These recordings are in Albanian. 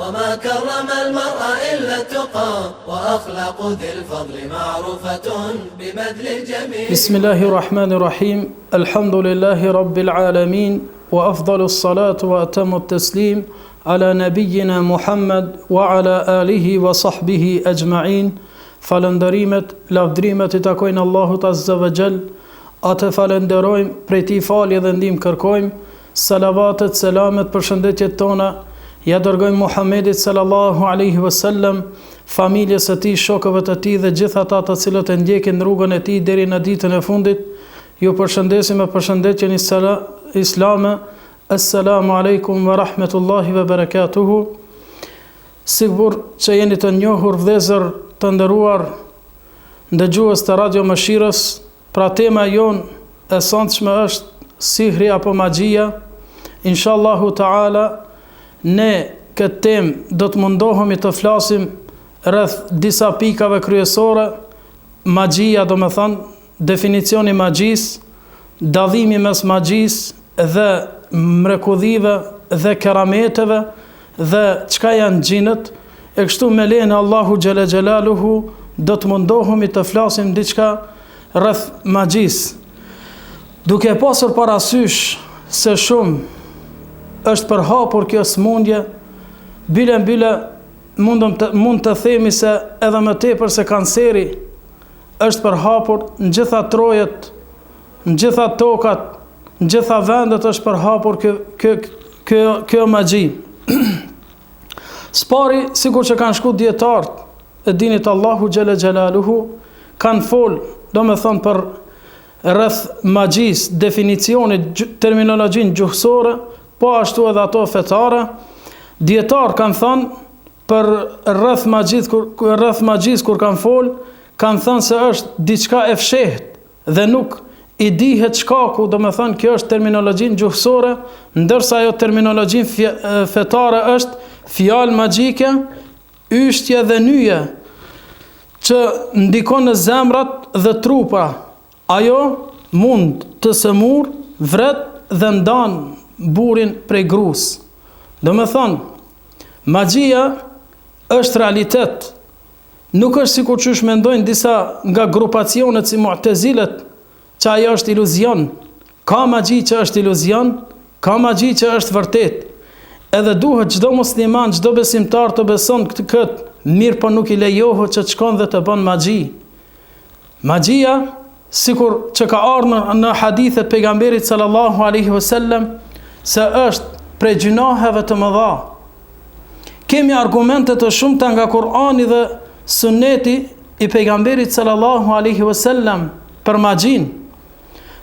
وما كرم المرء إلا التقى وأخلاق ذي الفضل معروفة ببذل الجميل. بسم الله الرحمن الرحيم. الحمد لله رب العالمين وأفضل الصلاة وأتم التسليم على نبينا محمد وعلى آله وصحبه أجمعين. Falëndërimet, lavdrimet I takojnë Allahut Azza wa Jall. Atë falenderojmë, prej Tij falje dhe ndihmë kërkojmë. Salavatet, selamet, përshëndetjet tona ja dërgojmë Muhammedit sallallahu alaihi wasallam, familjes së tij, shokëve të tij dhe gjithë ata të cilët e ndjekin rrugën e tij deri në ditën e fundit. Ju përshëndesim me përshëndetjen islame. Assalamu alaikum wa rahmetullahi wa barakatuhu. Sigur që jeni të njohur vëllezër të nderuar ndëgjues të Radio Mëshirës, pra tema jon e sonshme është sihri apo magjia. Inshallahu taala ne këtë temë do të mundohemi të flasim rreth disa pikave kryesore. Magjia, do të thënë definicioni magjisë, dallimi mes magjisë dhe mrekullive dhe kerameteve dhe çka janë xhinët. E kështu me lejen e Allahu xhalla xhelaluhu do të mundohemi të flasim diçka rreth magjisë, duke pasur parasysh se shumë është përhapur kjo smundje. Bile mund të themi se edhe më tepër se kanceri është përhapur në gjitha trojet, në gjitha tokat, në gjitha vendet është përhapur kjo magji. Spari, sikur që kanë shku dietarët e dinit Allahu xhalla xhelaluhu, kanë fol, do me thonë për rreth magjisë, definicionit, terminologjinë gjuhësore, po ashtu edhe ato fetare. Dietarë kanë thënë për rreth magjisë kur kanë fol, kanë thënë se është diçka e fshehtë dhe nuk I dihet shkaku, do me thënë kjo është terminologjinë gjuhësore, ndërsa ajo terminologjinë fetare është fjalë magjike, yshtje dhe nyje që ndikon në zemrat dhe trupa. Ajo mund të sëmur, vret dhe ndan burrin prej gruas. Do me thënë, magjia është realitet. Nuk është sikur çush mendojnë disa nga grupacionet si Mu'tazilet, që ajo është iluzion. Ka magji që është iluzion, ka magji që është vërtet. Edhe duhet çdo musliman, çdo besimtar të beson këtë, mirë po nuk I lejohet që të shkon dhe të bën magji. Magjia, sikur që ka ardhur në hadithet pejgamberit sallallahu alaihi wasallam, se është prej gjunaheve të mëdha. Kemi argumente të shumta nga Kur'ani dhe Sunneti I pejgamberit sallallahu alaihi wasallam për magjin.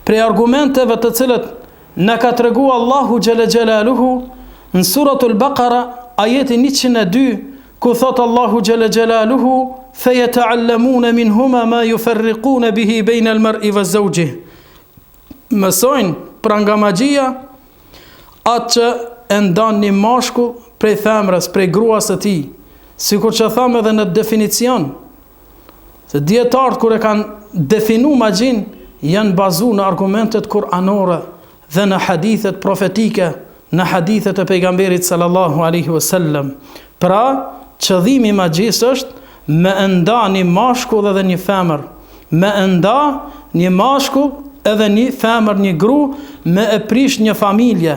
Prej argumenteve të cilët na ka treguar Allahu xhalla xhelaluhu në suratul Baqara, ajeti 102, ku thot Allahu xhalla xhelaluhu fayata'allamuna minhuma ma yufarriquna bihi bayna al-mar'i wa zawjihi. Mësojnë pra nga magjia atë që e ndan një mashkull prej femrës, prej gruas së tij, sikur që thamë edhe në definicion, se dietarët kur e kanë definu magjin, janë bazu në argumentet kuranore dhe në hadithet profetike, në hadithet e pejgamberit sallallahu alaihi wasallam. Pra, qëllimi I magjisë është me nda një mashkull edhe një femër, me nda një mashkull edhe një femër, një gru, me e prish një familje.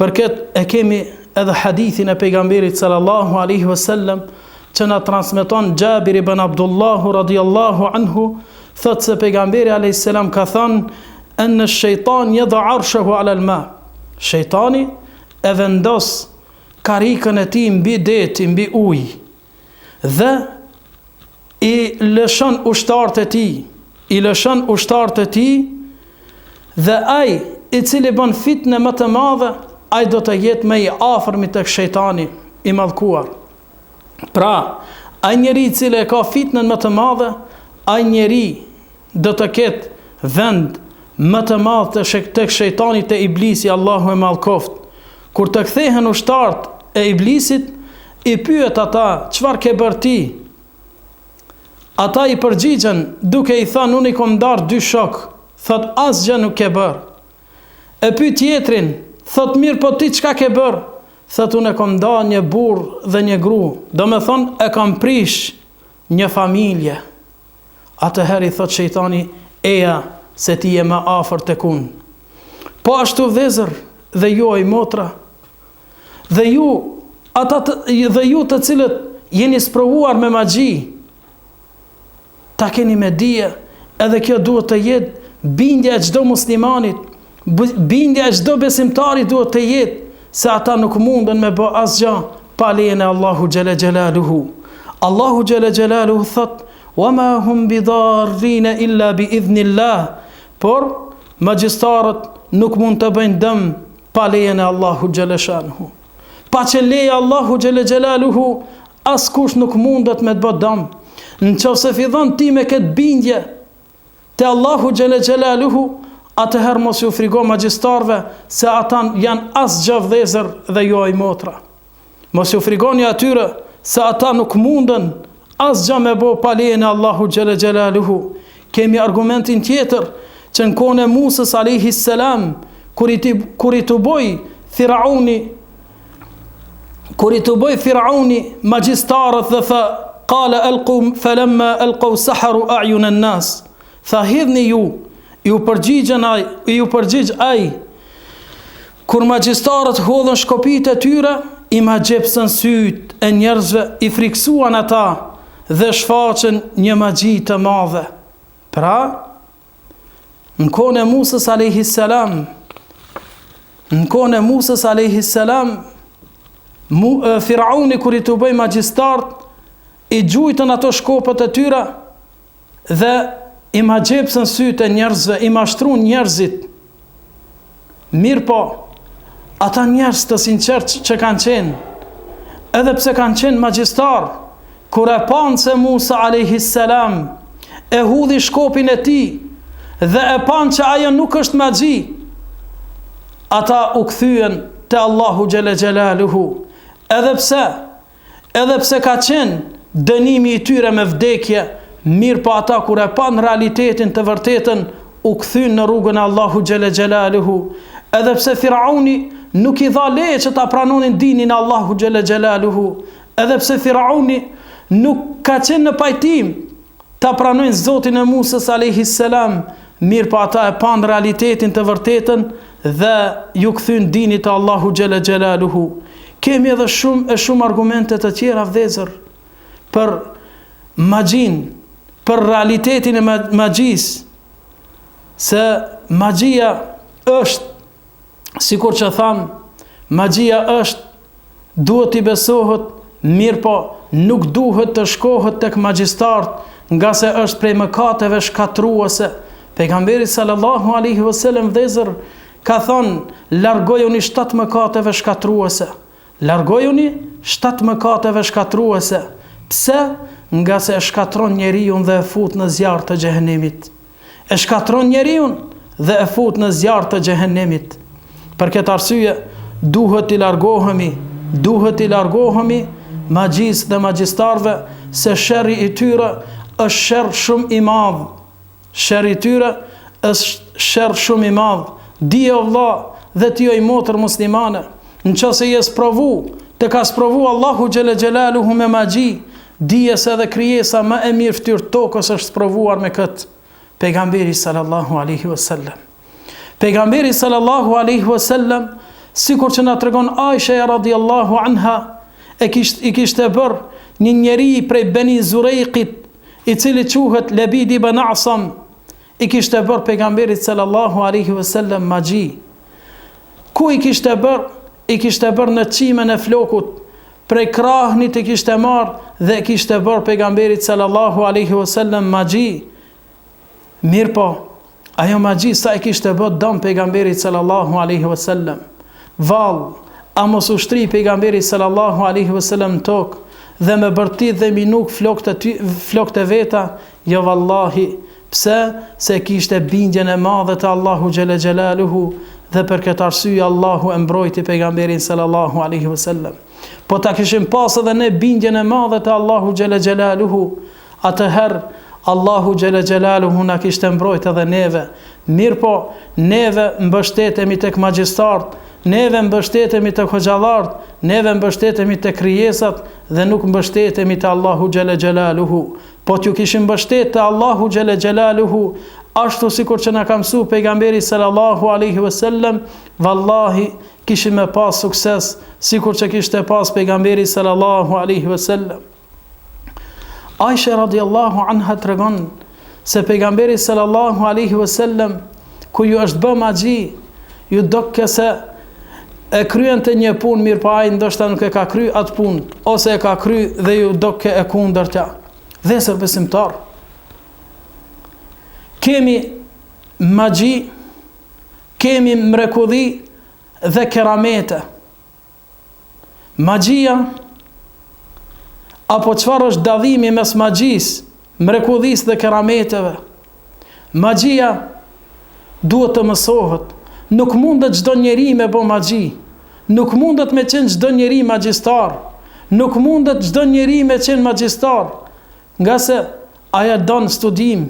Për këtë e kemi edhe hadithin e pejgamberit sallallahu alaihi wasallam që na transmeton Jabir ibn Abdullahu radhiyallahu anhu. Thot se pejgamberi a.s. ka thënë enë shejtan yada arshahu ala al-ma. Shejtani e vendos karikën e tij mbi det, mbi ujë, dhe I lëshon ushtarët e tij, dhe ai I cili bën fitnë më të madhe, ai do të jetë më I afërmi tek shejtani I mallkuar. Pra, ai njeri I cili e ka fitnën më të madhe, ai njeri do të ketë vend më të madh tek shejtani, te iblisi, Allahu e mallkoft. Kur të kthehen ushtarët e iblisit, I pyet ata, çfarë ke bërë ti? Ata I përgjigjen duke I thënë, unë I kam ndarë 2 shok. Thot, asgjë nuk ke bërë. E pyet tjetrin, thot, mirë po ti çka ke bërë? thot unë e kam nda një burr dhe një gru, do me thonë e kam prish një familje. Atëherë i thot shejtani, eja se ti je më afër tek unë. Po ashtu vëllezër dhe ju o motra, dhe ju të cilët jeni sprovuar me magji, ta keni me dije, edhe kjo duhet të jetë bindja e çdo muslimanit, bindja e çdo besimtarit duhet të jetë se ata nuk mundën me bë asgjë pa lejen e Allahu xhela xhelaluhu. Allahu xhela xhelaluhu thot: "Wama hum bidarrin illa bi idhnillah." Por magjistarët nuk mund të bëjnë dëm pa lejen e Allahu xhela xhelaluhu. Pa që leja Allahu xhela xhelaluhu, askush nuk mundet me të bë dëm. Nëse fillon ti me këtë bindje te Allahu xhela xhelaluhu, atëherë mos ju frigo magjistarve se ata janë asgjë vëllezër dhe jo ai motra. Mos ju frigoni atyre se ata nuk mundën asgjë me bë pa lejen e Allahu xhela xhelaluhu. Kemi argumentin tjetër që në kohën e Musës alayhi salam, kur i tuboi Firauni magjistarët dhe tha, qala alqu falamma alqaw saharu a'yun an-nas. Tha hidhni ju përgjigj ai. Kur magjistarët hodhën shkopit e tyre, i ma gjepsën syt e njerëzve, i friksuan ata dhe shfaqën një magji të madhe. Pra, në kohën e Musës alayhis salam, Firauni kur i të bëj magjistart, i gjujtën ato shkopët e tyre dhe i ma gjepsën sytë e njerëzve, i ma shtrun njerëzit. Mirë po, ata njerëz të sinqert që kanë qenë, edhe pse kanë qenë magjistar, kur e panë se Musa alayhis salam e hudhi shkopin e tij dhe e panë që ajo nuk është magji, ata u kthyen te Allahu xhela xhelaluhu. Edhe pse ka qenë dënimi i tyre me vdekje, mirë po ata kur e panë realitetin të vërtetën, u kthyn në rrugën e Allahu xhela xhelaluhu. Edhe pse Firauni nuk i dha leje që ta pranonin dinin e Allahu xhela xhelaluhu, edhe pse Firauni nuk ka qenë në pajtim ta pranojnë Zotin e Musës alayhis salam, mirë po ata e panë realitetin të vërtetën dhe ju kthyn dinit të Allahu xhela xhelaluhu. Kemi edhe shumë argumente të tjera vëllezër për magjin, për realitetin e magjisë, se magjia është, sikur që tham, magjia është, duhet i besohet, mirë po nuk duhet të shkohet tek magjistarët, nga se është prej mëkateve shkatruese. Pejgamberi sallallahu alaihi wasallam vëllezër ka thënë, largojuni 7 mëkateve shkatruese. Largojuni 7 mëkateve shkatruese. Pse? Nga se e shkatron njeriun dhe e fut në zjarr të xhehenemit. E shkatron njeriun dhe e fut në zjarr të xhehenemit. Për këtë arsye duhet i largohemi magjisë dhe magjistarve, se sherri i tyre është sherr shumë i madh. Sherri i tyre është sherr shumë i madh. Dije o vëlla dhe ti o motër muslimane, nëse je të ka sprovu Allahu xhela xhelaluhu me magji, dije se edhe krijesa më e mirë fytyrë tokës është sprovuar me këtë. Pejgamberi sallallahu alaihi wasallam. Pejgamberi sallallahu alaihi wasallam, sikur që na tregon Aisha radhiyallahu anha, i kishte bërë një njeri prej Beni Zurejqit, i cili quhet Labid ibn Asam, i kishte bërë pejgamberit sallallahu alaihi wasallam magji. Ku i kishte bërë? I kishte bërë në qimen e flokut, prej krahnit i kishte marrë dhe kishte bërë pejgamberit sallallahu alaihi wasallam magji. Mirë po, ajo magji sa i kishte bërë dëm pejgamberit sallallahu alaihi wasallam. Vallë, a mos ushtri pejgamberit sallallahu alaihi wasallam në tokë dhe me bërtit dhe minuk flokët e veta? Jo vallahi. Pse? Se kishte bindjen e madhe të Allahu xhela xhelaluhu, dhe për këtë arsye Allahu e mbrojti pejgamberin sallallahu alaihi wasallam. Po ta kishim pas edhe ne bindjen e madhe të Allahu xhela xhelaluhu, atëherë Allahu xhela xhelaluhu na kishte mbrojt edhe neve. Mirë po, neve mbështetemi tek magjistarët neve mbështetemi të hoxhallarët, neve mbështetemi të krijesat dhe nuk mbështetemi te Allahu xhalla xhelaluhu. Po t'ju kishim mbështet te Allahu xhalla xhelaluhu, ashtu sikur që na ka mësuar pejgamberi sallallahu alaihi wasallam, vallahi kishim me pas sukses, sikur që kishte pas pejgamberi sallallahu alaihi wasallam. Aisha radiallahu anha tregon se pejgamberi sallallahu alaihi wasallam ku ju është bë magji, ju doke se e kryen të një punë, mirë pa ai ndoshta nuk e ka kry atë punë, ose e ka kry dhe ju doke e kundërta. Dhe se besimtar, kemi magji, kemi mrekulli dhe keramete. Magjia, apo çfarë është dallimi mes magjisë, mrekullisë dhe kerameteve? Magjia duhet të mësohet. Nuk mundet çdo njeri me bë magji. Nuk mundet me qenë çdo njeri magjistar. Nuk mundet çdo njeri me qenë magjistar. Nga se aja don studim,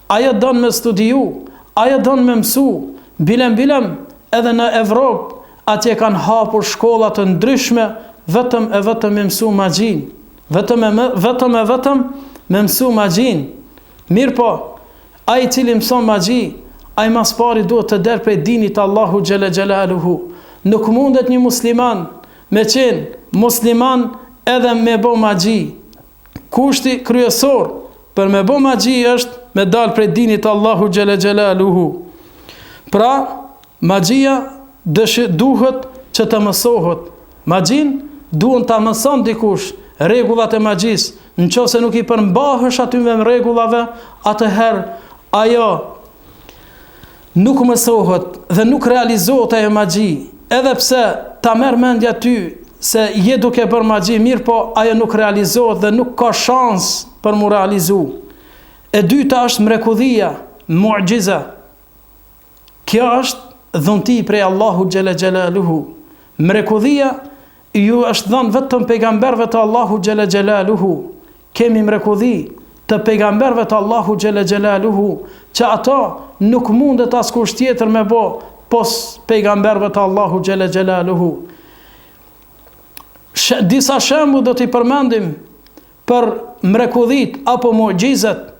aja don me studiu, aja don me mësu. Bilem edhe në Evropë atje kanë hapur shkolla të ndryshme vetëm me mësu magjin. Vetëm me mësu magjin. Mirë po, ai i cili mëson magji, ai mas pari duhet të derë prej dinit Allahu xhalla xhelaluhu. Nuk mundet një musliman me qenë musliman edhe me bë magji. Kushti kryesor për me bë magji është me dalë prej dinit Allahu xhalla xhelaluhu. Pra, magjia duhet që të mësohet. Magjin duhen ta mëson dikush rregullat e magjisë. Nëse nuk i përmbahesh atyve rregullave, atëherë ajo nuk mësohet dhe nuk realizohet ajo magji. Edhe pse ta merr mendja ty se je duke bërë magji, mirë po ajo nuk realizohet dhe nuk ka shans për mu realizu. E dyta është mrekullia, mu'jiza. Kjo është dhunti prej Allahu xhalla xhelaluhu. Mrekullia ju është dhënë vetëm pejgamberëve të Allahu xhalla xhelaluhu. Kemi mrekulli të pejgamberëve të Allahu xhalla xhelaluhu, që ata nuk mundet askush tjetër me bë pos pejgamberëve të Allahu xhalla xhelaluhu. Disa shembuj do t'i përmendim për mrekullit apo mu'jizat.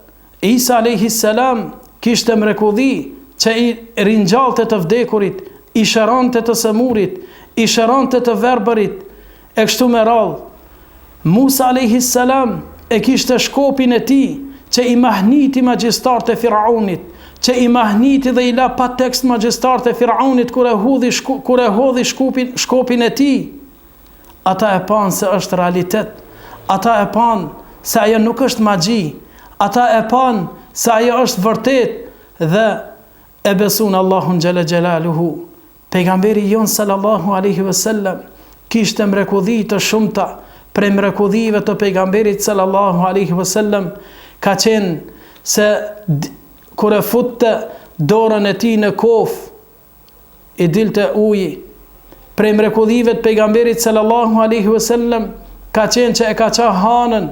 Isa alayhi salam kishte mrekulli që i rinjallte të vdekurit, i shërante të sëmurit, i shërante të verbërit, e kështu me radhë. Musa alayhi salam e kishte shkopin e tij që i mahniti magjistarët e Firaunit, që i mahniti dhe i la pa tekst magjistarët e Firaunit kur e hodhi shkopin e tij. Ata e panë se është realitet. Ata e panë se ajo nuk është magji. Ata e panë se ajo është vërtet dhe e besun Allahun xhalla xhelaluhu. Pejgamberi jon sallallahu alaihi wasallam kishte mrekulli të shumta. Prej mrekullive të pejgamberit sallallahu alaihi wasallam ka qenë se kur e futte dorën e tij në kof, i dilte uji. Prej mrekullive të pejgamberit sallallahu alaihi wasallam ka qenë që e ka qa hanën.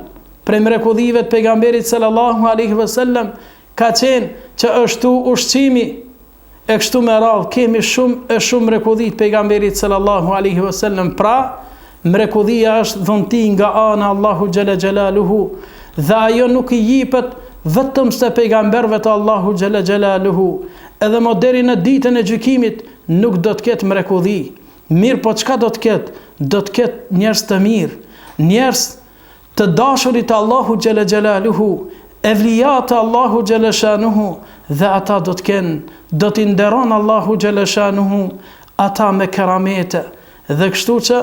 Prej mrekullive të pejgamberit sallallahu alaihi wasallam ka qenë që është ushqimi. E kështu me radhë kemi shumë mrekulli të pejgamberit sallallahu alaihi wasallam. Pra, mrekullia është dhunti nga ana Allahu xhalla xhelaluhu, dhe ajo nuk i jepet vetëm se pejgamberëve të Allahu xhalla xhelaluhu. Edhe më deri në ditën e gjykimit nuk do të ketë mrekulli. Mirë, po çka do të ketë? Do të ketë njerëz të mirë, njerëz të dashurit të Allahu xhalla xhelaluhu, evlijat të Allahu xhalla shanuhu, dhe ata do t'i nderon Allahu xhalla shanuhu ata me keramete. Dhe kështu që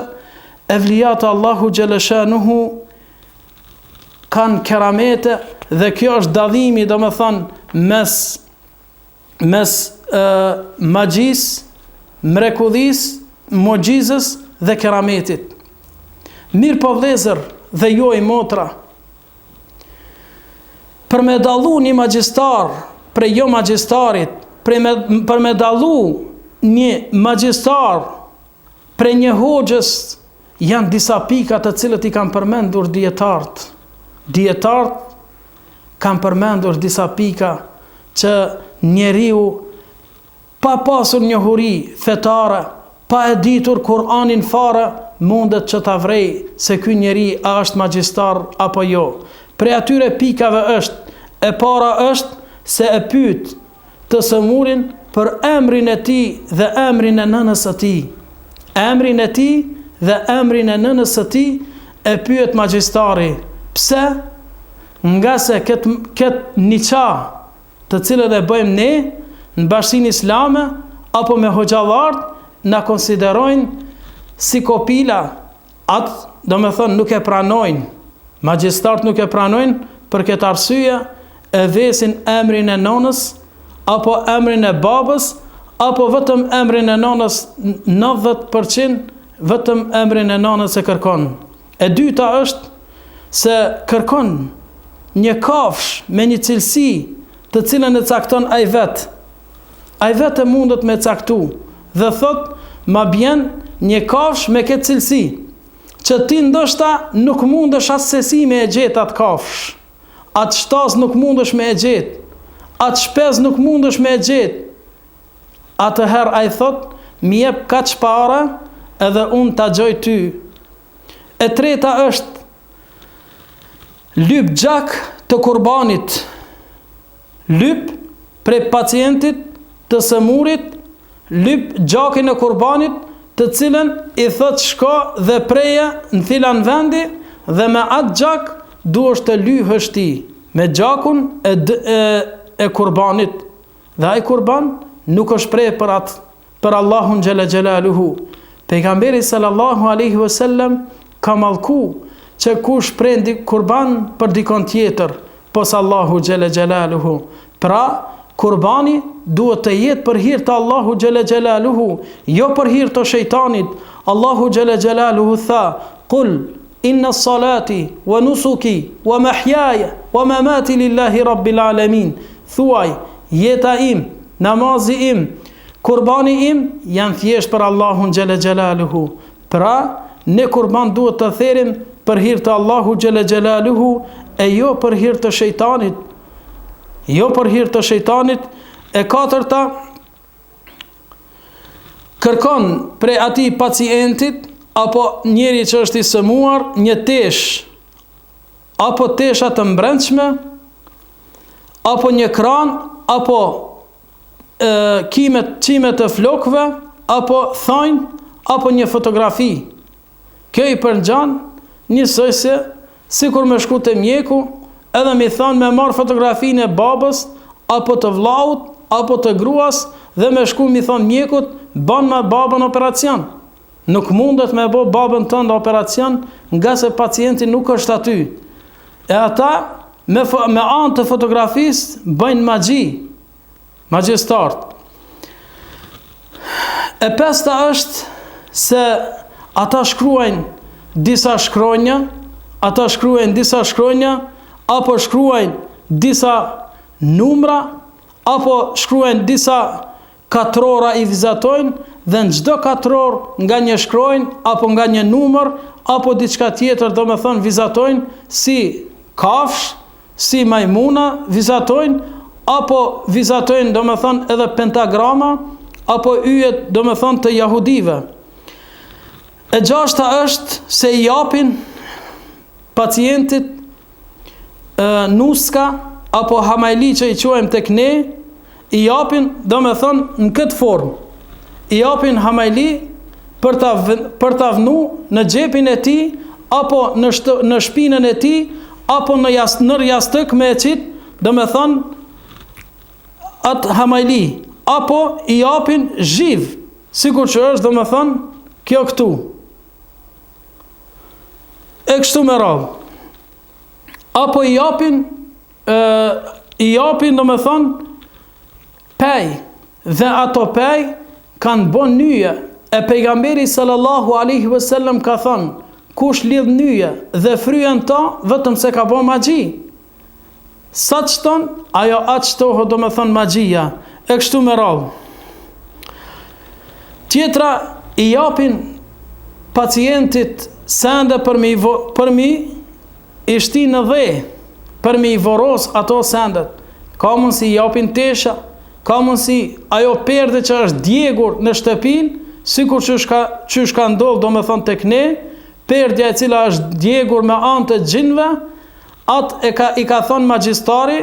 evlijat të Allahu xhalla shanuhu kanë keramete, dhe kjo është dallimi, domethënë mes magjis, mrekullis, mu'jizës dhe kerametit. Mirë po vëllezër dhe jo i motra, për me dallu një magjistar prej jo magjistarit, për me dallu një magjistar prej një hoxhës, janë disa pika të cilët i kanë përmendur dietarët. Dietarët kanë përmendur disa pika që njeriu pa pasur njohuri fetare, pa e ditur Kur'anin fare, mundet që ta vrej se ky njeri a është magjistar apo jo. Prej atyre pikave është, e para është se e pyet të sëmurin për emrin e tij dhe emrin e nënës së tij. Emrin e tij dhe emrin e nënës së tij e pyet magjistari. Pse? Nga se këtë niqa të cilën e bëjmë ne në Bashkinë Islame apo me hoxhallarët na konsiderojnë si kopila, atë do me thënë nuk e pranojnë, magjistarët nuk e pranojnë, për këtë arsye e vesin emrin e nonës, apo emrin e babës, apo vetëm emrin e nonës 90%, vetëm emrin e nonës e kërkon. E dyta është se kërkon një kafsh me një cilësi të cilën e cakton ai vetë. Ai vetë mundet me caktu dhe thot, ma bjen një kafsh me këtë cilësi, që ti ndoshta nuk mundesh asesi me e gjetë atë kafsh, atë shtaz nuk mundesh me e gjetë, atë shpez nuk mundesh me e gjetë. Atëherë ai thot, mi jep kaq para edhe unë ta gjoj ty. E treta është lyp gjak të kurbanit, lyp prej pacientit të sëmurit, lyp gjakin e kurbanit, të cilën i thot shko dhe preje në filan vendi dhe me atë gjak duhesh të lyhësh ti me gjakun e kurbanit. Dhe ai kurban nuk është prej për Allahun xhela xhelaluhu. Pejgamberi sallallahu alaihi wasallam ka mallku që kush prendi kurban për dikon tjetër pos Allahu xhela xhelaluhu. Pra kurbani duhet të jetë për hir të Allahu xhela xhelaluhu, jo për hir të shejtanit. Allahu xhela xhelaluhu tha: "Qul inna salati wa nusuki wa mahyaya wa mamati lillahi rabbil alamin." Thuaj, jeta im, namazi im, kurbani im janë thjesht për Allahun xhela xhelaluhu. Pra, ne kurban duhet të therim për hir të Allahu xhela xhelaluhu e jo për hir të shejtanit. Jo për hir të shejtanit. E katërta, kërkon prej atij pacientit apo njeri që është i sëmuar një tesh, apo tesha të mbrëmshme, apo një kran, apo qime të flokëve, apo thonjë, apo një fotografi. Kjo i përngjan njësoj se sikur me shku te mjeku, edhe mi thonë me marë fotografinë e babës, apo të vllaut, apo të gruas, dhe me shku mi thonë mjekut, ban me babën operacion. Nuk mundet me bo babën tënde operacion, nga se pacienti nuk është aty. E ata, me anë të fotografisë, bëjnë magji, magjistarët. E pesta është se ata shkruajnë disa shkronja, apo shkruajnë disa numra, apo shkruajnë disa katrora i vizatojnë, dhe në çdo katror nga një shkronjë, apo nga një numër, apo diçka tjetër, do me thënë vizatojnë si kafsh, si majmuna vizatojnë, apo vizatojnë do me thënë edhe pentagrama, apo yjet do me thënë të jahudive. E gjashta është se i japin pacientit nuska, apo hamajli që i quajmë tek ne, i japin do me thënë në këtë formë. I japin hamajli për ta vënu në xhepin e tij, apo në shpinën e tij, apo në jashtëk me e qit, do me thënë atë hamajli, apo i japin zhiv, sikur që është do me thënë kjo këtu. E kështu me radhë. Apo i japin do me thënë pej, dhe ato pej kanë bon nyje. E pejgamberi sallallahu alaihi wasallam ka thënë, kush lidh nyje dhe fryen ta, vetëm se ka bon magji. Sa çton, ajo atë shtohet do me thënë magjia. E kështu me radhë. Tjetra, i japin pacientit sende për mi i shti në dhe, për mi i voros ato sendet. Ka mundsi i japin tesha, ka mundsi ajo perde që është djegur në shtëpin, sikur çysh ka ndodhur domethënë tek ne, perdja e cila është djegur me anë të xhinve, i ka thonë magjistari,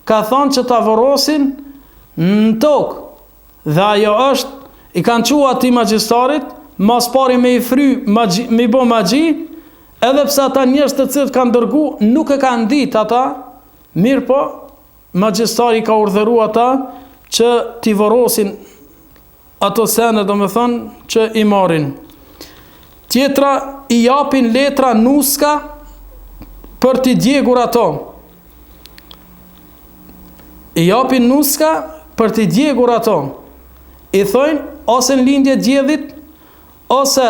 ka thonë që ta vorrosin në tokë. Dhe ajo është, i kanë thua atij magjistarit, mas pari me i fry, me i bo magji, edhe pse ata njerëz të cilët kanë dërgu, nuk e kanë ditë ata, mirë po, magjistari ka urdhëruar ata që t'i vorrosin ato sene, domethënë që i marrin. Tjetra i japin letra nuska për t'i djegur ato. I japin nuska për t'i djegur ato. I thojnë, ose në lindje djedhit, ose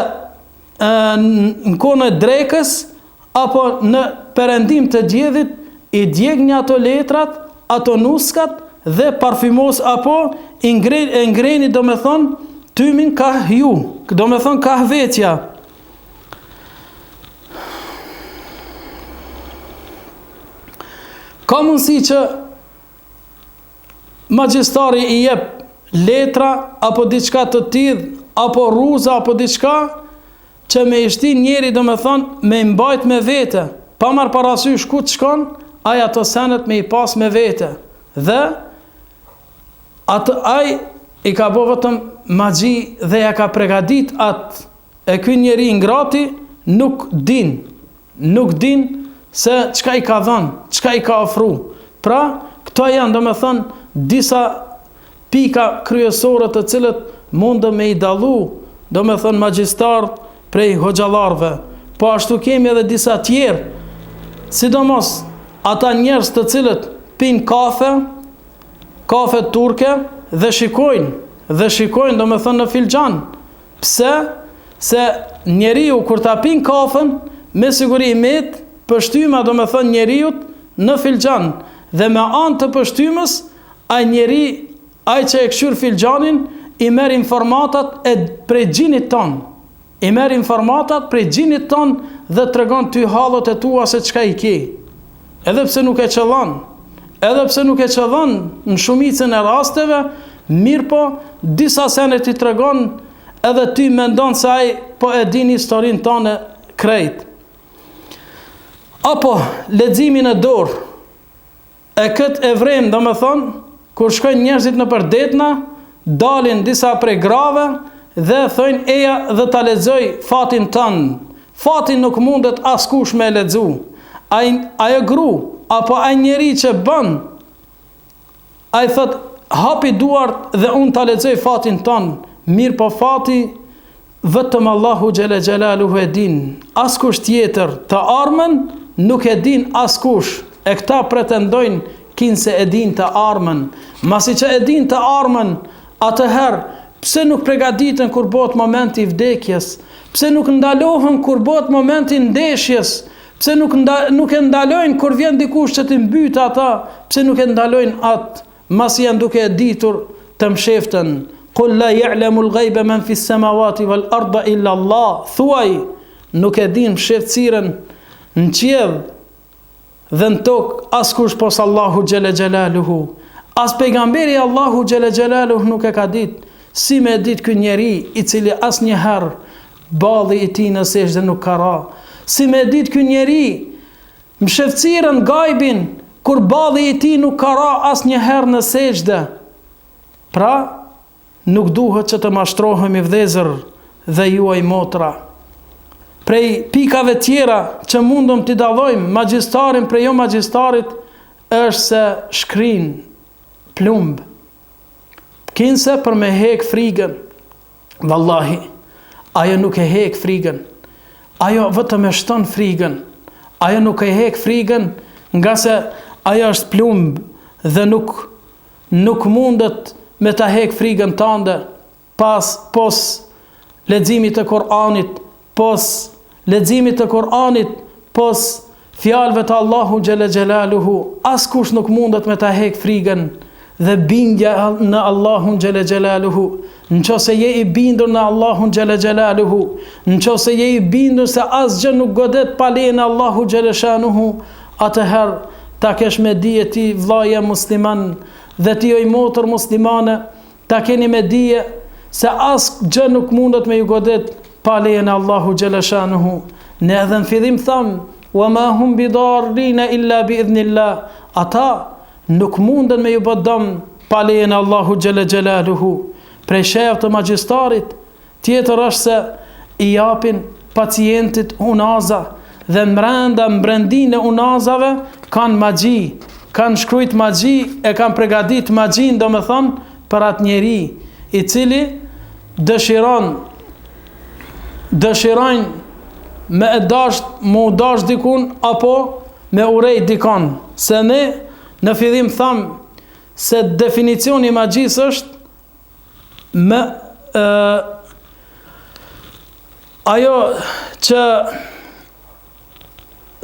në kohën e drekës, apo në perëndim të djedhit, i djegni ato letrat, ato nuskat, dhe parfymos apo ngreni domethënë tymin ka hju, domethënë ka vetja. Ka mundësi që magjistari i jep letra apo diçka të tillë, apo rruza apo diçka që me i shtin njeri domethënë me mbajt me vete, pa marr parasysh ku të shkon, ai ato senet me i pas me vete. Dhe ai i ka bo vetëm magji dhe ja ka pregadit atë, e ky njeri ngrati nuk din se çka i ka dhënë, çka i ka ofru. Pra, këto janë domethënë disa pika kryesore të cilët mundë me i dallu domethënë magjistarët prej hoxhallarëve. Po ashtu kemi edhe disa tjerë, sidomos ata njerëz të cilët pinë kafe turke dhe shikojnë domethënë në filxhan. Pse? Se njeriu kur ta pin kafen, me siguri met pështyma domethënë njeriu në filxhan, dhe me anë të pështymës ai që e këshyr filxhanin i merr informatat prej xhinit ton. I merr informatat prej xhinit ton dhe tregon ty hallet e tua se çka i ke. Edhe pse nuk e qëllon në shumicën e rasteve, mirë po, disa sene ti tregon edhe ty mendon se ai po e din historinë tonë krejt. Apo leximin e dorë, e këtë e vrem, domethënë, kur shkojnë njerëzit në përdetna, dalin disa prej grave dhe thojnë eja dhe ta lexoj fatin tënd. Fatin nuk mundet askush me lexu. Ajo gru apo ai njeri që bën, ai thot hapi duart dhe unë ta lexoj fatin ton. Mirë po fati vetëm Allahu xhela xhelaluhu e din. Askush tjetër të armën nuk e din askush. E këta pretendojnë se e din të armën. Masi që e din të armën, atëherë pse nuk pregaditen kur bëhet momenti i vdekjes? Pse nuk ndalohen kur bëhet momenti i ndeshjes? Pse nuk e ndalojnë kur vjen dikush që t'i mbyt ata? Pse nuk e ndalojnë atë, masi janë duke e ditur të msheftën? Qul la ya'lamu al-ghayba man fi as-samawati wal ardi illa Allah. Thuaj, nuk e din msheftësirën në qiell dhe në tokë askush pos Allahu xhela xhelaluhu. As pejgamberi Allahu xhela xhelaluhu nuk e ka ditë. Si me ditë ky njeri i cili asnjëherë balli i tij në sejdë nuk ka ra? Si me ditë ky njeri msheftësirën gajbin kur balli i tij nuk ka ra asnjëherë në sejdë? Pra, nuk duhet që të mashtrohemi vëllezër dhe juaj motra. Prej pikave tjera që mundëm t'i dallojmë magjistarin prej jo magjistarit është se shkrin plumb. Kinse për me hek frigën. Vallahi, ajo nuk e hek frigën. Ajo vetëm e shton frigën. Ajo nuk e hek frigën nga se ajo është plumb dhe nuk mundet me ta hek frigën tënde pos leximit të Kur'anit, pos leximit të Kur'anit, pos fjalëve të Allahu xhela xhelaluhu. Askush nuk mundet me ta hek frigën dhe bindja në Allahun xhela xhelaluhu. Nëse je i bindur në Allahun xhela xhelaluhu, nëse je i bindur se asgjë nuk godet pa lejen e Allahu xhela shanuhu, atëherë ta kesh me dije ti vllaja musliman dhe ti oj motër muslimane, ta keni me dije se asë gjë nuk mundet me ju godet pa lejen e Allahu Gjeleshanuhu. Ne edhe në fillim thamë, wa ma hum bidarrina illa bi idhnillah, ata nuk munden me ju bë dëm pa lejen e Allahu Gjeleshanuhu. Prej shef të magjistarit tjetër është se i japin pacientit unaza, dhe mbrendin e unazave kanë magji, kanë shkrujt magji, e kanë pregadit magjin, do me thonë, për atë njeri i cili dëshirojnë me e mu dash dikun apo me urej dikon. Se ne në fillim thamë se definicioni i magjis është me ajo që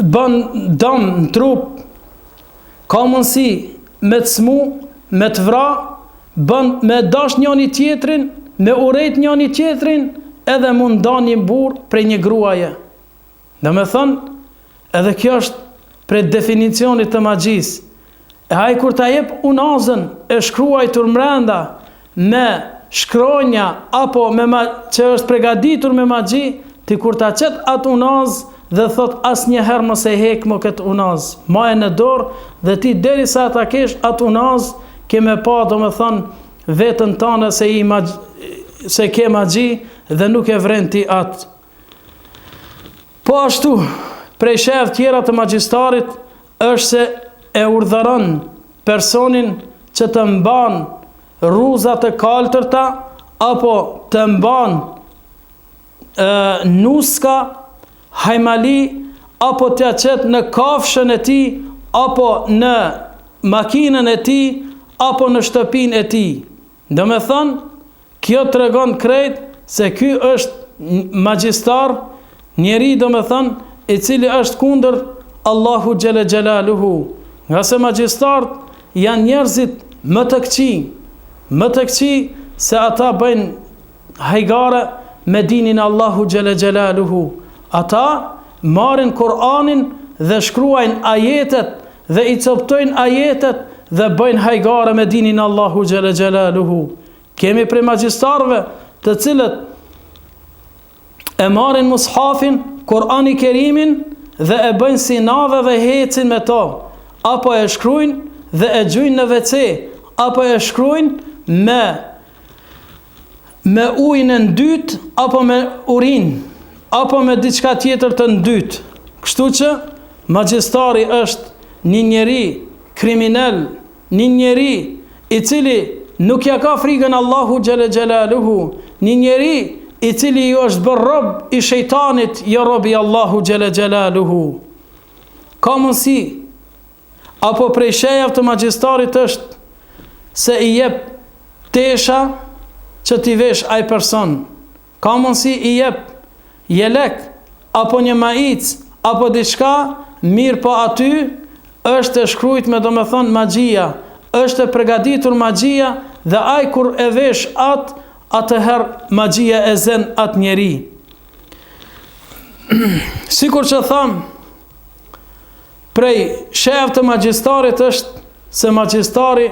bën dëm në trup, ka mundësi me të smu, me të vra, bën me dash njëri tjetrin, me urejt njëri tjetrin, edhe mund nda një burr prej një gruaje. Dhe me thënë, edhe kjo është prej definicionit të magjis. E haj kur ta jep unazën e shkruajtur mrenda me shkronja apo që është pregaditur me magji, ti kur ta qet atë unaz dhe thot asnjëherë mos e hek më këtë unaz, ma e në dorë, dhe ti derisa ta kesh atë unaz, ke me pa, do me thënë, vetën tane se ke magji dhe nuk e vren ti atë. Po ashtu, prej shef tjera të magjistarit është se e urdhëron personin që të mban rruzat e kaltërta apo të mban nuska, hajmali, apo t'ja qet në kafshën e ti, apo në makinën e ti, apo në shtëpin e ti. Do me thënë, kjo të regon krejt se ky është magjistar, njeri do me thënë, i cili është kundër Allahu Gjele Gjelaluhu. Nga se magjistarët janë njerëzit më të këqi se ata bëjnë hajgare me dinin Allahu Gjele Gjelaluhu. Ata marrin Kur'anin dhe shkruajnë ajetet dhe i coptojnë ajetet dhe bëjnë hajgare me dinin Allahu Gjele Gjelaluhu. Kemi prej magjistarëve të cilët e marrin mushafin, Kur'ani Kerimin, dhe e bëjnë si nave dhe hecin me to, apo e shkrujnë dhe e gjujnë në WC, apo e shkrujnë me ujnë në dyt, apo me urin, apo me diçka tjetër të ndyt. Kështu që magjistari është një njeri kriminal, një njeri i cili nuk ja ka frikën Allahu Gjele Gjelaluhu, një njeri i cili ju është bërë rob i shejtanit, jo rob i Allahu Gjele Gjelaluhu. Ka mundësi, apo prej shejave të magjistarit është se i jep tesha që t'i vesh ai person. Ka mundësi i jep jelek, apo një maic, apo diçka, mirë po aty është e shkrujt me do me thonë magjia, është e pregaditur magjia, dhe ai kur e vesh atëherë magjia e zen atë njeri. Sikur që thamë, prej shef të magjistarit është se magjistari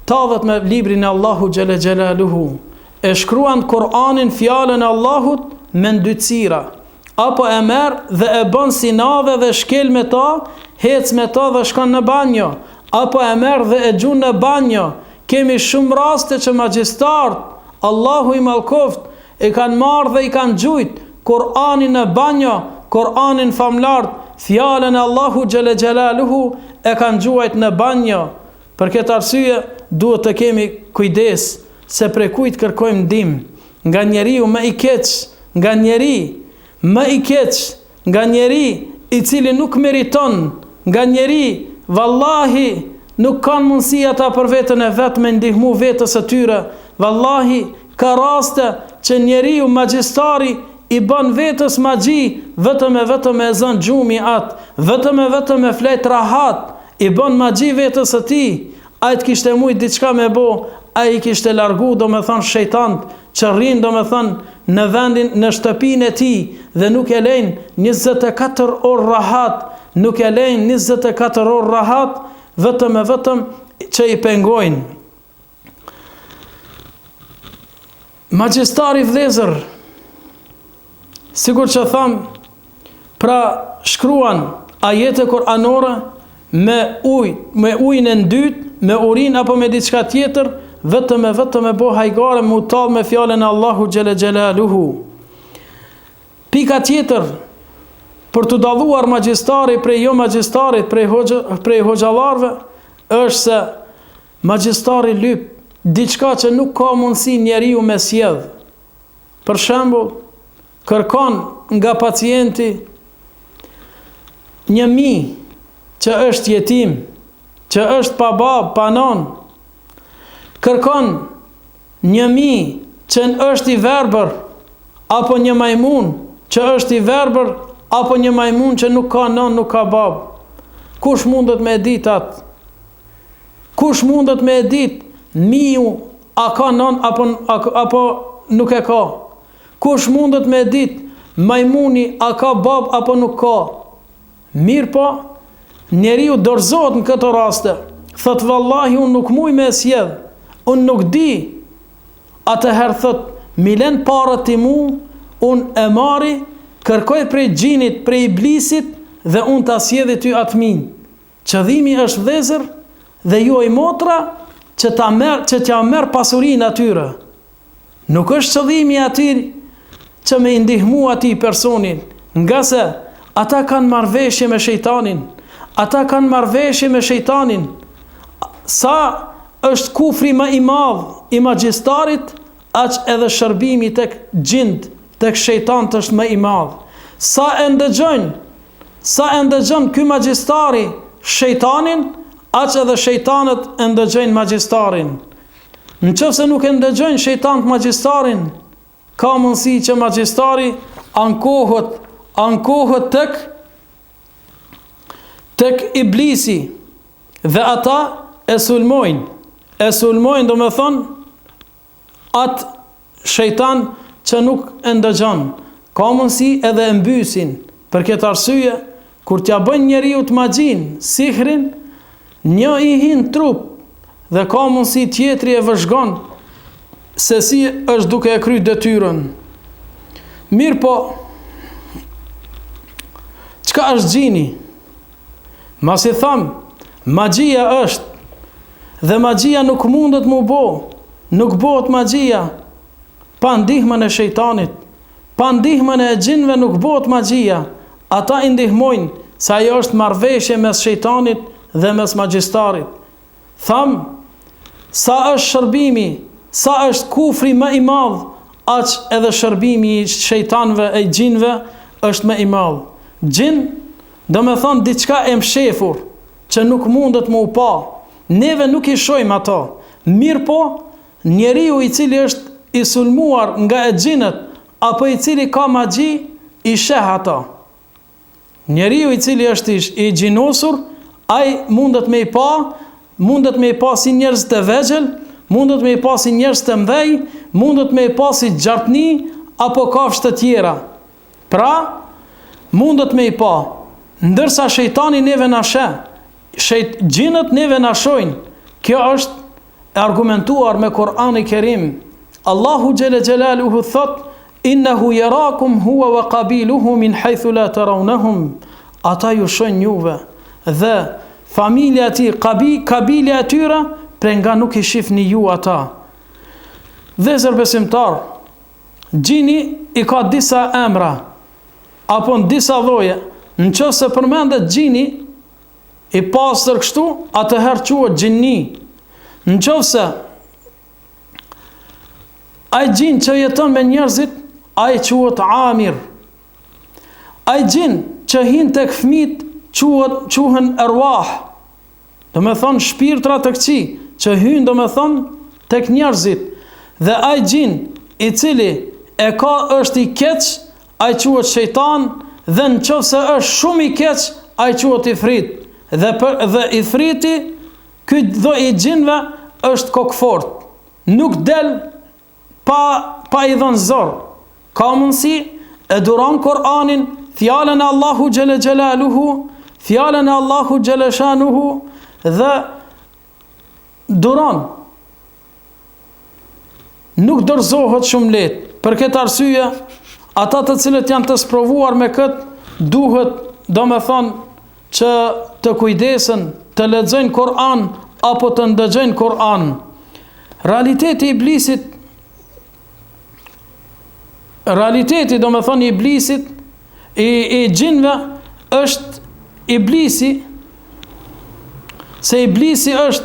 tadhet me librin e Allahu Gjele Gjelaluhu, e shkruan Kur'anin fjallën e Allahut me ndytësira, apo e merë dhe e bën si nave dhe shkel me ta, hec me ta dhe shkon në banjo, apo e merë dhe e gjun në banjo. Kemi shumë raste që magjistarët, Allahu i malkoft, e kanë marrë dhe i kanë gjujt Kur'anin në banjo, Kur'anin famlart, fjallën e Allahu Gjele Gjelaluhu e kanë gjuajt në banjo. Për këtë arsye duhet të kemi kujdes se prej kujt kërkojmë ndihmë, nga njeriu më i keq, nga njeri më i keq, nga njeri i cili nuk meriton, nga njeri vallahi nuk kanë mundësi ata për vetën e vetë me ndihmu vetës e tyre. Vallahi ka raste që njeriu magjistari i bën vetës magji, vetëm e zën gjumi atë, vetëm e flet rahat, i bën magji vetës e ti. Ai të kishte mujt diçka me bo, ai kishte largu, do me thënë shejtant, që rrin, do me thënë në vendin, në shtëpinë e ti, dhe nuk e lejnë 24 orë rahat, nuk e lejnë 24 orë rahat, vetëm që i pengojnë. Magjistari vëllezër, sikur që tham, pra shkruan ajete kuranore me ujin e ndyt, me urin apo me diçka tjetër, vetëm e bo hajgare me utall me fjalën e Allahu xhele xhelaluhu. Pika tjetër për të dalluar magjistari prej jo magjistarit, prej hoxhallarëve, është se magjistari lyp diçka që nuk ka mundësi njeriu me sjell. Për shembull, kërkon nga pacienti 1.000 që është jetim, që është pa babë, pa non, kërkon 1.000 që është i verbër, apo një majmun që është i verbër, apo një majmun që nuk ka non, nuk ka babë. Kush mundet me ditë atë? Kush mundet me ditë miu a ka non apo nuk e ka? Kush mundet me ditë majmuni a ka babë apo nuk ka? Mirë po, njeriu dorëzohet në këto raste. Thot vallahi unë nuk muj me sjell, unë nuk di. Atëherë thot, milen parët ti mu, unë e mari, kërkoj prej gjinit, prej iblisit, dhe unë ta sjellë ty atë min. Qëllimi është vëllezër, dhe jo i motra, që t'ja merr pasurinë atyre. Nuk është qëllimi aty që me ndihmu atij personin, nga se ata kanë marrëveshje me shejtanin. Ata kanë marrëveshje me shejtanin. Sa është kufri më i madh i magjistarit, aq edhe shërbimi tek xhint, tek shejtanët është më i madh. Sa e ndëgjon ky magjistari shejtanin, aq edhe shejtanët e ndëgjojnë magjistarin. Nëse nuk e ndëgjojnë shejtanët magjistarin, ka mundësi që magjistari ankohet tek iblisi, dhe ata e sulmojnë, do me thonë, atë shejtan që nuk e ndëgjon. Ka mundësi edhe e mbysin. Për këtë arsye, kur t'ja bën njeriu të magjin, sihrin, një i hin trup, dhe ka mundësi tjetri e vëzhgon se si është duke e kry detyrën. Mirë po, çka është gjini? Masi tham, magjia është, dhe magjia nuk mundet mu bo, nuk bëhet magjia pa ndihmën e shejtanit, pa ndihmën e xhinëve nuk bëhet magjia. Ata i ndihmojnë, sa ajo është marrëveshje mes shejtanit dhe mes magjistarit. Tham, sa është shërbimi, sa është kufri më i madh, aq edhe shërbimi i shejtanëve e xhinëve është më i madh. Xhin, do me thonë diçka e mshefur, që nuk mundet mu pa. Neve nuk i shojmë ato. Mirë po, njeriu i cili është i sulmuar nga e xhinët, apo i cili ka magji, i sheh ato. Njeriu i cili është i xhinosur, ai mundet me i pa si njerëz të vegjël, mundet me i pa si njerëz të mëdhej, mundet me i pa si gjartni apo kafshë të tjera. Pra, mundet me i pa, ndërsa shejtani neve na sheh, xhinët neve na shojnë. Kjo është argumentuar me Kur'anin e Kerim. Allahu xhele xhelaluhu thot: "Innahu yarakum huwa wa qabiluhu min haythu la tarawnahum." Ata ju shohin juve dhe familja e tij, kabila e tyre, pre nga nuk i shihni ju ata. Vëllezër besimtar, gjini i ka disa emra apo në disa lloje. Nëse përmendet gjini i pastër kështu, atëherë quhet gjinni. Nëse ai gjin që jeton me njerëzit, ai quhet amir. Ai gjin që hin tek fëmijët quhen arwah. Do me thonë shpirtra të këqij që hynë, do me thonë, tek njerëzit. Dhe ai gjin i cili e ka është i keq, ai quhet shejtan, dhe nëse është shumë i keq, ai quhet ifrit. Dhe ifriti, ky do i gjinve është kokfort. Nuk del pa i dhënë zor. Ka mundësi e duron Kur'anin, fjalën e Allahu xhele xhelaluhu, fjalën e Allahu xhele shanuhu, dhe duron. nuk dorëzohet shumë lehtë. Për këtë arsye, ata të cilët janë të sprovuar me këtë duhet, domethënë, që të kujdesen, të lexojnë Kur'an apo të ndëgjojnë Kur'an. Realiteti domethënë i iblisit, i gjinve është iblisi, se iblisi është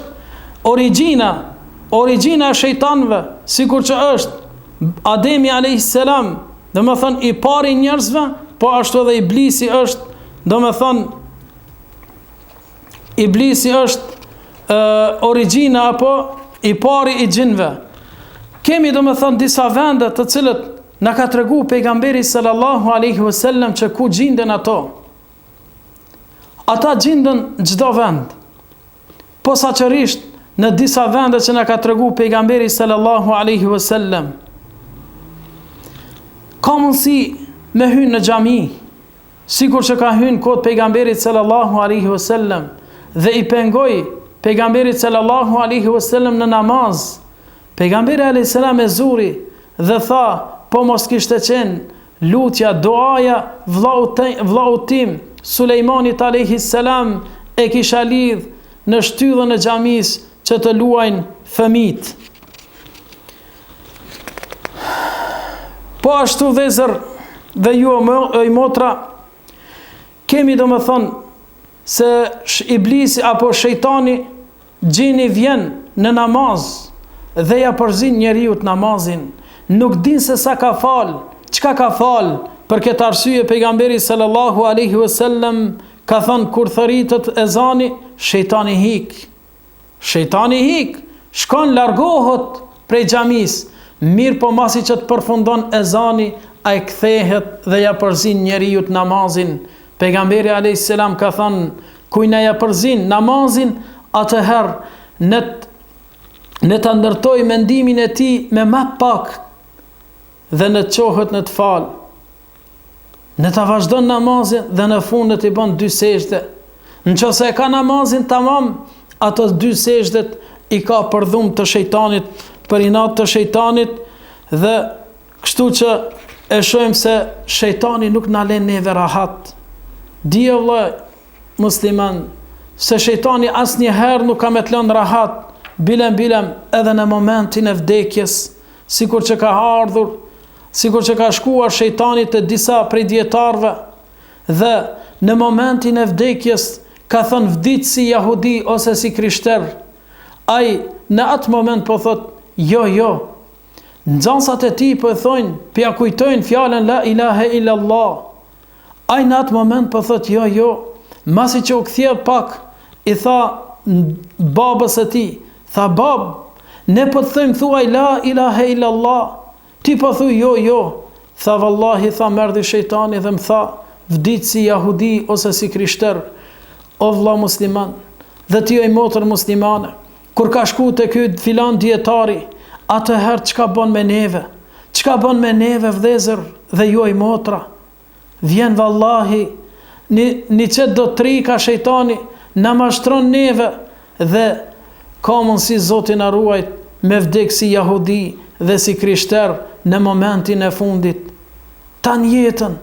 origjina e shejtanëve, sikur që është Ademi a.s. domethënë i pari njerëzve, po ashtu edhe iblisi është, domethënë iblisi është origjina apo i pari i gjinve. Kemi domethënë disa vende të cilët na ka tregu pejgamberi sallallahu alaihi wasallam që ku gjenden ato. Ata gjenden çdo vend. Posaçërisht në disa vende që na ka tregu pejgamberi sallallahu alaihi wasallam. Ka mundësi me hyrë në xhami, sikur që ka hyrë kod pejgamberit sallallahu alaihi wasallam dhe i pengoi pejgamberit sallallahu alaihi wasallam në namaz. Pejgamberi alayhis salam e zuri dhe tha, po mos kishte qenë lutja, duaja vllaut tim Sulejmanit alayhis salam e kisha lidh në shtyllën e xhamis që të luajnë fëmijët. Po ashtu vëzër dhe ju o motra, kemi domethënë se iblisi apo shejtani gjini vjen në namaz dhe ja përzin njeriu namazin, nuk din se sa ka fal, çka ka fal. Për këtë arsye pejgamberi sallallahu alaihi wasallam ka thënë kur thëritet ezani, shejtani hik. Shejtani hik, shkon largohet prej xhamis. Mirë po masi që të përfundon ezani, ai kthehet dhe ja përzin njeriu namazin. Pejgamberi alayhis salam ka thënë, kujna ja përzin namazin, atëherë në të ndërtoj mendimin e tij me më pak dhe në të qohet në të falë. Në të vazhdon namazin dhe në fundet i bën 2 sejdë. Nëse e ka namazin tamam, ato 2 sejdët i ka për dhumë të shejtanit, për inat të shejtanit, dhe kështu që e shohim se shejtani nuk na lën neve rahat. Dije vëllai musliman, se shejtani asnjëherë nuk ka me të lënë rahat, bilem edhe në momentin e vdekjes, sikur që ka ardhur, sikur që ka shkuar shejtani të disa prej dietarëve dhe në momentin e vdekjes ka thënë vdiq si jahudi ose si krishter. Ai në atë moment po thot, jo, nxënësat e tij po thonë, pja kujtojnë fjalën la ilaha illa Allah. Ai në atë moment po thot, jo, masi që u kthie pak, i tha babës e tij, tha bab, ne po të thëmë thuaj la ilaha illa Allah, ti po thuj jo, tha vallahi, tha merdi shejtani dhe më tha, vdiq si jahudi ose si krishter. O vëlla musliman, dhe ti o i motër muslimane, kur ka shku të ky filan dietari, atëherë çka bën me neve? Çka bën me neve vëllezër dhe ju o i motra? Vjen vallahi një qëtë do të ka shejtani, na mashtron neve dhe ka mundësi Zoti na ruajt me vdek si jahudi dhe si krishter në momentin e fundit. Tan jetën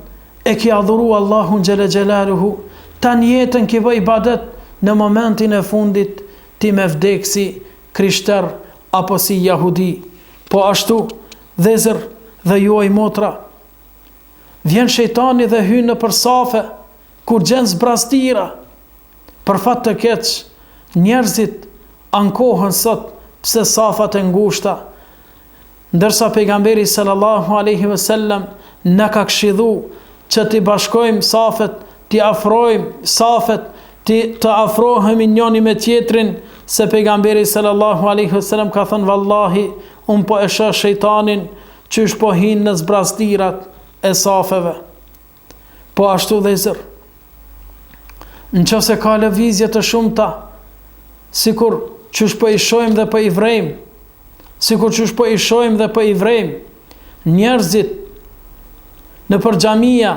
e ki adhuru Allahun xhela xhelaluhu, tan jetën ki bë ibadet, në momentin e fundit ti me vdek si krishter apo si jahudi. Po ashtu dhezër dhe juaj motra, vjen shejtani dhe hyn në përsafe kur gjen zbrastira. Për fat të keq, njerëzit ankohen sot pse safat e ngushta, ndërsa pejgamberi sallallahu alaihi wasallam na ka këshillu që t'i bashkojmë safet, t'i afrojmë safet, të afrohemi njëri me tjetrin, se pejgamberi sallallahu alaihi wasallam ka thënë vallahi, unë po e shoh shejtanin qysh po hin në zbrastirat e safeve. Po ashtu dhe zër, nëse ka lëvizje të shumta, sikur qysh po i shohim dhe po i vrejmë, sikur qysh po i shohim dhe po i vrejmë, njerëzit në përxhamia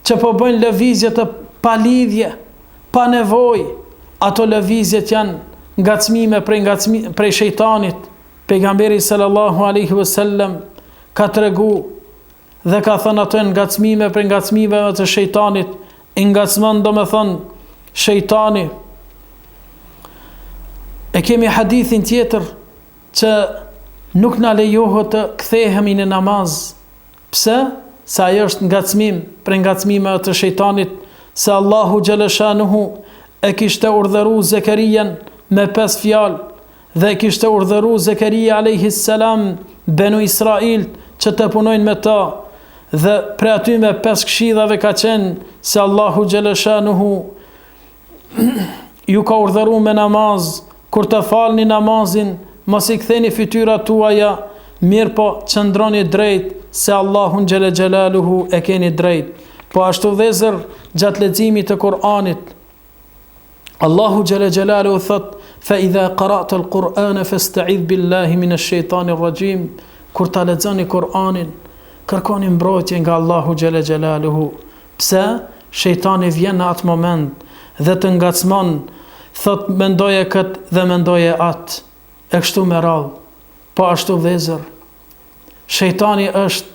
që po bëjnë lëvizje të pa lidhje, pa nevojë, ato lëvizjet janë ngacmime prej shejtanit. Pejgamberi sallallahu alaihi wasallam ka tregu dhe ka thënë atë ngacmime për ngacmimeve të shejtanit, ngacmon domethënë shejtani. E kemi hadithin tjetër që nuk na lejohet të kthehemi në namaz. Pse? Sa ajo është ngacmim për ngacmimeve të shejtanit, se Allahu xhaleshanuhu e kishte urdhëruar Zekarian me 5 fjalë dhe kishte urdhëruar Zekaria alayhi salam Benu Israil që të punojnë me ta, dhe pre aty me 5 këshillave ka qenë se Allahu xhaleshanuhu ju ka urdhëruar me namaz, kur të falni namazin mos i ktheni fytyrat tuaja, mirë po qëndroni drejt, se Allahun xhele xhelaluhu e keni drejt. Po ashtu vëzër, gjatë leximit të Kur'anit, Allahu xhele xhelaluhu thot: "Fa idha qara'ta al-Qur'ana fasta'idh billahi minash shaitanir rajim." Kur ta lexoni Kur'anin, kërkoni mbrojtje nga Allahu xhele xhelaluhu. Pse? Shejtani vjen në atë moment dhe të ngacmon, thot mendoje këtë dhe mendoje atë, e kështu me radhë. Po ashtu vëzër, shejtani është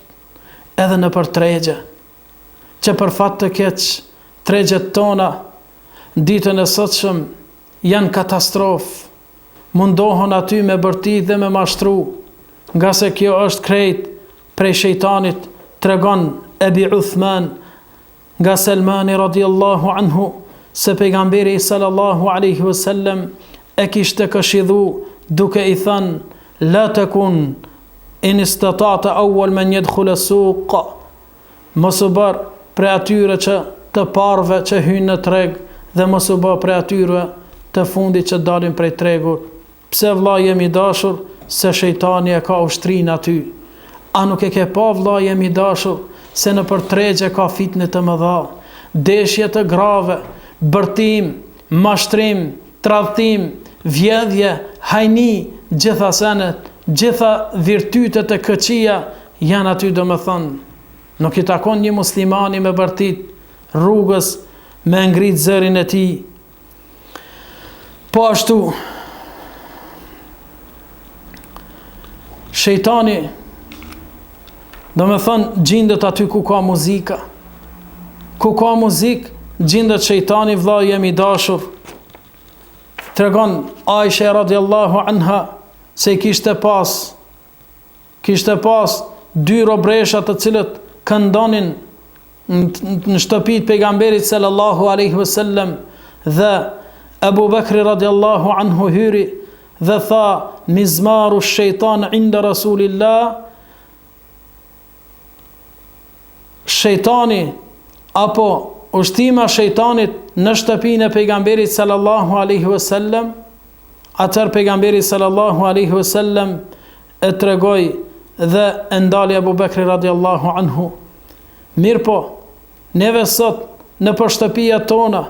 edhe në për tregje, që për fat të keq, tregjet tona ditën e sotshëm janë katastrofë, mundohon aty me bërtit dhe me mashtru, nga se kjo është krejt prej shejtanit. Tregon Ebi Uthman nga Selmani radiallahu anhu se pejgamberi sallallahu alaihi wasallam e kishte këshidhu duke i thënë: "La takun in istata'ta awwal man yadkhul as-suq." Mos u bër prej atyre që të parëve që hyjnë në treg, dhe mos u bë prej atyre të fundit që dalin prej tregut. Pse vëlla jemi dashur? Se shejtani e ka ushtrin aty. A nuk e ke pa vëlla jemi dashur se në për tregje ka fitne të mëdha, deshje të grave, bërtim, mashtrim, tradhtim, vjedhje, hajni, gjitha senet, gjitha virtytet e këqija janë aty, domethënë. Nuk i takon një muslimani me bërtit rrugës me ngrit zërin e tij. Po ashtu shejtani domethënë gjendet aty ku ka muzika. Ku ka muzik, gjendet shejtani, vëlla jemi dashur. Tregon Aisha radiallahu anha se kishte pas 2 robresha të cilët këndonin në shtëpit pejgamberit sallallahu alaihi wasallam, dhe Abu Bakri radiallahu anhu hyri dhe tha: "Mizmaru shejtan inda Rasulillah." Shejtani apo ushtima shejtanit në shtëpinë e pejgamberit sallallahu alaihi wasallam. Atër pejgamberi sallallahu alaihi wasallam e tregoi dhe e ndali Abu Bakri radiallahu anhu. Mirë po, neve sot në për shtëpijat tona,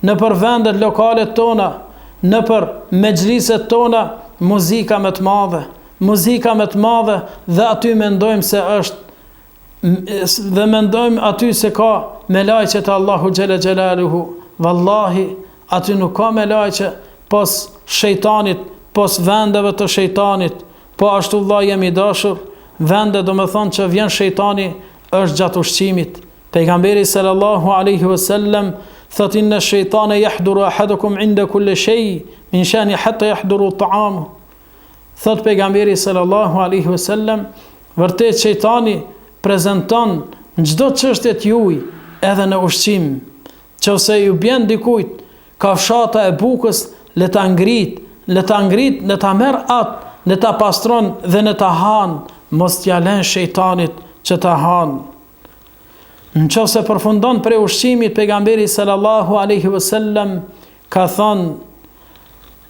në për vendet lokale tona, në për mexhliset tona, muzika më të madhe, dhe aty mendojmë se është, dhe mendojmë aty se ka me lajqe të Allahu xhele xhelaluhu. Wallahi, aty nuk ka me lajqe pos shejtanit, pos vendeve të shejtanit. Po ashtu vëlla jemi dashur, vende do me thonë që vjen shejtani është gjatë ushqimit. Pejgamberi sallallahu alaihi wasallam thot: "Inna shejtane yahduru ahadukum inda kulli shay min shani hatta yahduru ta'amu." Thot pejgamberi sallallahu alaihi wasallam, vërtet shejtani prezanton në çdo çështje të juaj, edhe në ushqim. Nëse ju bjen dikujt kafshata e bukës, le ta ngrit, le ta merr atë, le ta pastron dhe le ta han, mos t'ja lën shejtanit që ta han. Nëse përfundon për ushqimit, pejgamberi sallallahu alaihi wasallam ka thënë: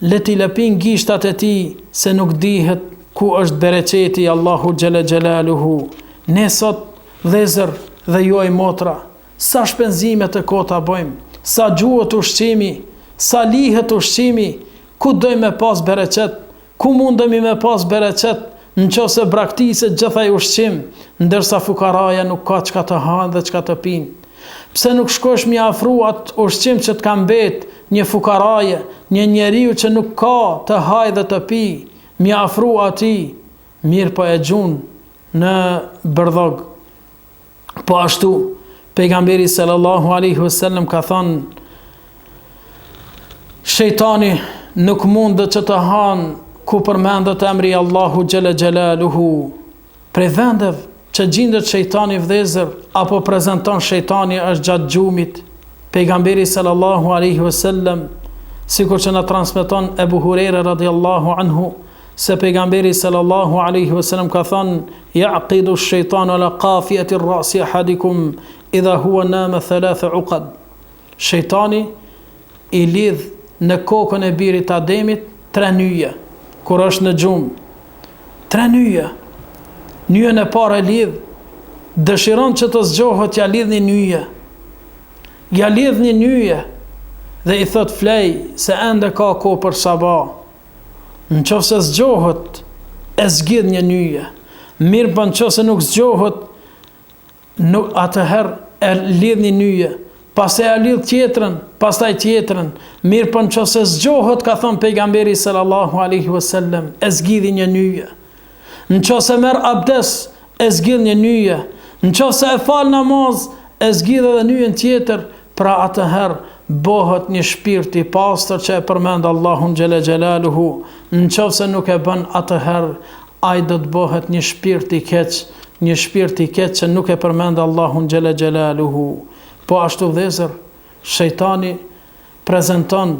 "Le t'i lëpin gishtat e tij, se nuk dihet ku është bereqeti i Allahu xhele xhelaluhu." Ne sot vëllezër dhe juaj motra, sa shpenzime të kota bëjmë, sa gjuhet ushqimi, sa lihet ushqimi, ku dojmë me pas bereqet, ku mundemi me pas bereqet nëse braktiset gjithaj ushqim, ndërsa fukaraja nuk ka çka të hanë dhe çka të pinë. Pse nuk shkosh mi afru atë ushqim që të ka mbet një fukaraje, një njeriu që nuk ka të hajë dhe të pi, mi afru ati, mirë po e gjun në bërdhog. Po ashtu, pejgamberi sallallahu alaihi wasallam ka thënë, shejtani nuk mund që të hanë ku përmendet emri Allahu xhalla xjalaluhu. Prej vendeve që gjendet shejtani vëllezër apo prezanton shejtani është gjatë gjumit. Pejgamberi sallallahu alaihi wasallam, sikur që na transmeton Ebu Hurajra radhiyallahu anhu, se pejgamberi sallallahu alaihi wasallam ka thënë, yaqidu ash-shaytanu ala qafiyati ar-ra'si ahadikum idha huwa nama thalatha uqad. Shejtani i lidh në kokën e birit Ademit 3 nyje kur është në gjumë. 3 nyje. Nyjen e parë e lidh, dëshiron që të zgjohet, ja lidh një nyje. Ja lidh një nyje dhe i thot flej se ende ka kohë për sabah. Në qofë se zgjohet, e zgjidh një nyje. Mirë për në qofë se nuk zgjohet, atëherë e lidh një nyje. Pas e lidh tjetrën, pastaj tjetrën. Mirë për në qofë se zgjohet, ka thënë pejgamberi sallallahu alaihi wasallam, e zgjidhi një nyje. Në qofë se merr abdes, e zgjidh një nyje. Në qofë se e fal namaz, e zgjidh edhe nyjen tjetër. Pra atëherë bëhet një shpirt i pastër që e përmend Allahun xhalla xjalaluhu. Në qofë se nuk e bën atëherë, ai do të bëhet një shpirt i keq, një shpirt i keq që nuk e përmend Allahun xhalla xjalaluhu. Po ashtu vëllezër, shejtani prezanton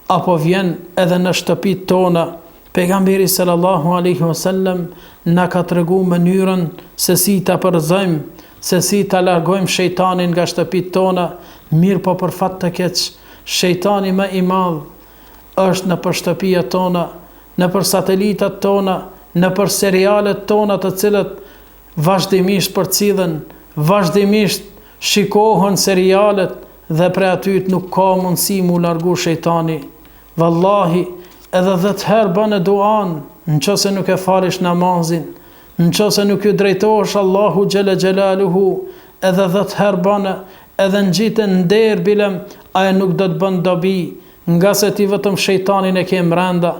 apo vjen edhe në shtëpitë tona. Pejgamberi sallallahu alaihi wasallam na ka treguar mënyrën se si ta përzojmë, se si ta largojmë shejtanin nga shtëpitë tona. Mirë po për fat të keq, shejtani më i madh është në për shtëpijat tona, në për satelitat tona, në për serialet tona të cilët vazhdimisht përcillen, vazhdimisht shikohen serialet dhe prej atyt nuk ka mundësi mu largu shejtani. Wallahi, edhe 10 herë bënë duan, nëse nuk e falish namazin, nëse nuk ju drejtohesh Allahu xhalla xjalaluhu, edhe 10 herë bënë, edhe në gjitën nder bilem, aje nuk do të bën dobi, nga se ti vetëm shejtanin e ke mrenda.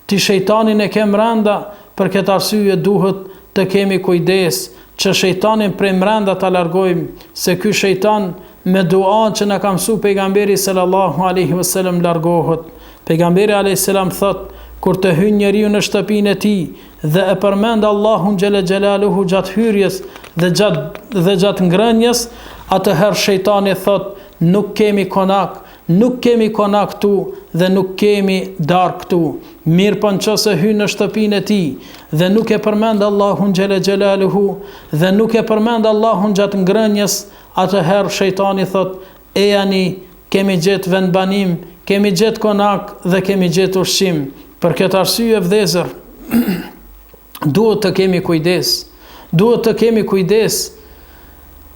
Ti shejtanin e ke mrenda, për këtë arsye duhet të kemi kujdes, që shejtanin prej mrenda ta largojmë, se ky shejtan me duan që na ka mësuar pejgamberi sallallahu alaihi wasallam largohet. Pejgamberi alaihi salam thot, kur të hyn njeriu në shtëpinë e tij dhe e përmend Allahun xhalla xjalaluhu gjatë hyrjes dhe gjatë ngrënjes, atëherë shejtani thot, nuk kemi konak këtu dhe nuk kemi darkë këtu. Mirë po nëse hyn në shtëpinë e tij dhe nuk e përmend Allahun xhalla xjalaluhu dhe nuk e përmend Allahun gjatë ngrënjes, atëherë shejtani thot, e jani, kemi gjetë vendbanim, kemi gjetë konak dhe kemi gjetë ushqim. Për këtë arsye vëllezër, duhet të kemi kujdes,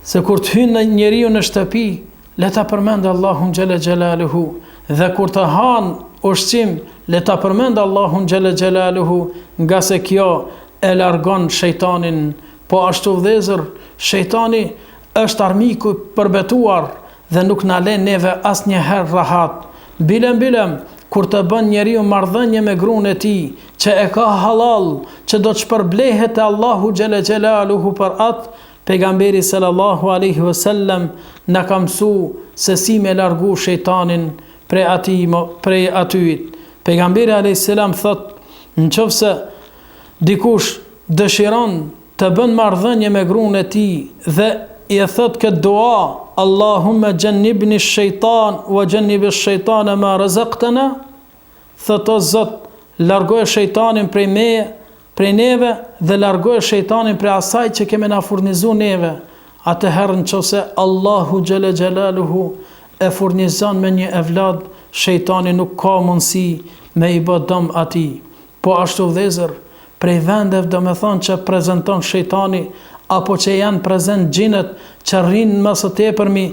se kur të hynë njeriu në shtëpi, le ta përmend Allahun xhalla xjalaluhu, dhe kur të hanë ushqim, le ta përmend Allahun xhalla xjalaluhu, nga se kjo e largon shejtanin. Po ashtu vëllezër, shejtani është armiku përbetuar dhe nuk na lën neve asnjëherë rahat. Bilem, kur të bën njeriu marrëdhënie me gruan e tij, që e ka halal, që do të shpërblehet te Allahu xhalla xjalaluhu për atë, pejgamberi sallallahu alaihi wasallam na ka mësuar se si me largu shejtanin prej atyit. Pejgamberi alaihi salam thot, nëse dikush dëshiron të bën marrëdhënie me gruan e tij dhe i thot këtë dua, Allahumma jannibni ash-shaytan wa jannib ash-shaytana ma razaqtana, thot o Zot, largoje shejtanin prej neve dhe largoje shejtanin prej asaj që kemi na furnizuar neve. Atëherë nëse Allahu xhalla xjalaluhu e furnizon me një evlad, shejtani nuk ka mundësi me i bë dëm atij. Po ashtu vëllezër, prej vendeve domethënë që prezanton shejtani apo që janë prezent xhinët që rrinë më së tepërmi,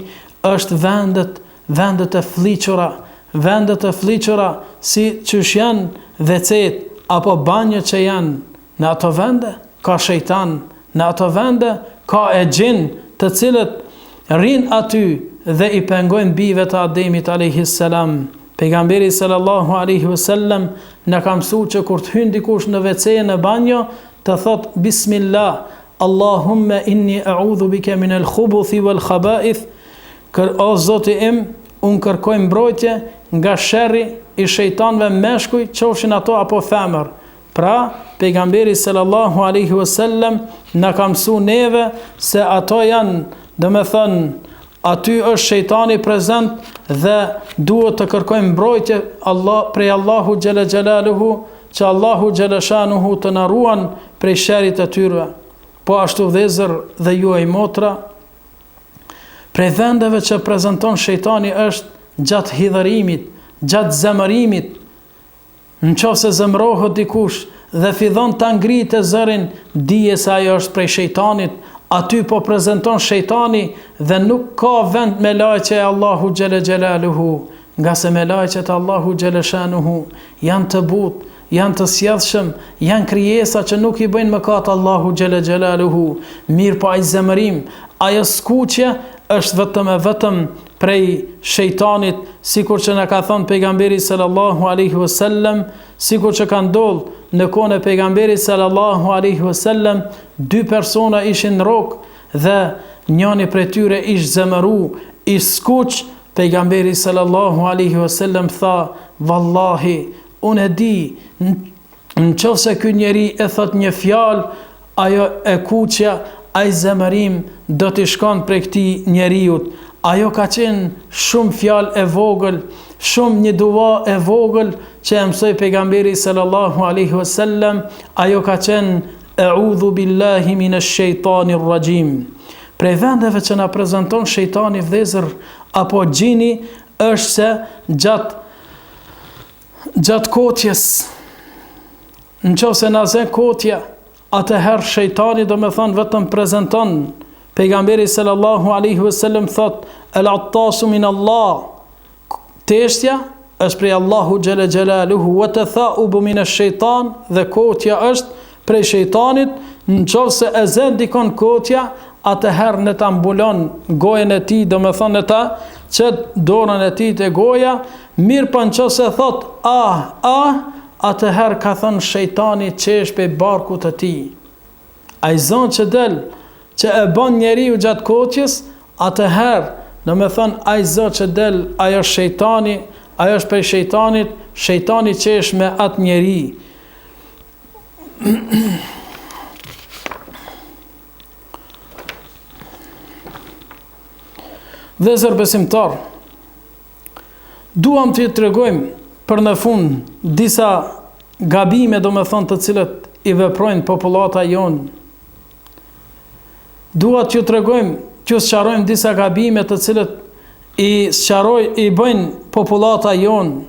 është vendet e fliqura, si qysh janë vecet apo banjët që janë. Në ato vende ka shejtan, në ato vende ka e gjin të cilët rrinë aty dhe i pengojnë bijve të Ademit alayhis salam. Pejgamberi sallallahu alaihi wasallam na ka mësuar që kur të hyn dikush në WC në banjo, të thot bismillah, Allahumma inni a'udhu bika min al-khubuthi wal khaba'ith, o Zoti im, unë kërkoj mbrojtje nga sherri i shejtanëve meshkuj, qofshin ato apo femër. Pra, pejgamberi sallallahu alaihi wasallam na ka mësuar neve se ato janë, domethënë, aty është shejtani prezent dhe duhet të kërkojmë mbrojtje prej Allahu xhela xhelaluhu, që Allahu xhela shanuhu të na ruan prej sherrit të tyre. Po ashtu vëllezër dhe juaj motra, prej vendeve që prezanton shejtani është gjatë hidhërimit, gjatë zemërimit. Nëse zemërohet dikush dhe fillon ta ngritë zërin, dije se ajo është prej shejtanit, aty po prezanton shejtani dhe nuk ka vend me lajqe e Allahu xhele xhelaluhu, nga se me lajqet e Allahu xhele shanuhu janë të butë, janë të sjellshëm, janë krijesa që nuk i bëjnë mëkat Allahu xhele xhelaluhu. Mirë po ai zemërim, ajo skuqje është vetëm prej shejtanit, sikur që na ka thënë pejgamberi sallallahu alaihi wasallam, sikur që ka ndodhur në kohën e pejgamberit sallallahu alaihi wasallam, dy persona ishin në rrokë dhe njëri prej tyre ishte zemëru, i skuq. Pejgamberi sallallahu alaihi wasallam tha, vallahi, unë e di, nëse ky njeri e thot një fjalë, ajo e kuqja, ai zemërim do t'i shkon prej këtij njeriu. Ajo ka qenë shumë fjalë e vogël, shumë një dua e vogël që e mësoi pejgamberi sallallahu alaihi wasallam, ajo ka qenë a'udhu billahi minash shaitanir rajim. Prej vendeve që na prezanton shejtani vëllezër apo gjini është se gjatë kotjes, nëse na zë kotja, atëherë shejtani do me thonë vetëm prezanton. Pejgamberi sallallahu alaihi wasallam thot, el-attasu min Allah, teshtja është prej Allahu xhela xhelaluhu, wa tathaubu min ash-shaytan, dhe kotja është prej shejtanit. Nëse e zën dikon kotja, atëherë ne ta mbulon gojën e tij, do me thonë ne ta çet dorën e tij te goja. Mirë po nëse thot atëherë ka thënë shejtani qesh pe barkut të tij. Ai zon që del që e bën njeriu gjatë kotjes, atëherë, do me thonë, ai zot që del, ajo është shejtani, ajo është prej shejtanit, shejtani qesh me atë njeri. Vëllezër besimtar, duam të tregojmë për në fund disa gabime, do me thonë, të cilët i veprojnë popullata jonë. Dua t'ju tregojmë, t'ju sqarojmë disa gabime të cilët i bëjnë popullata jonë.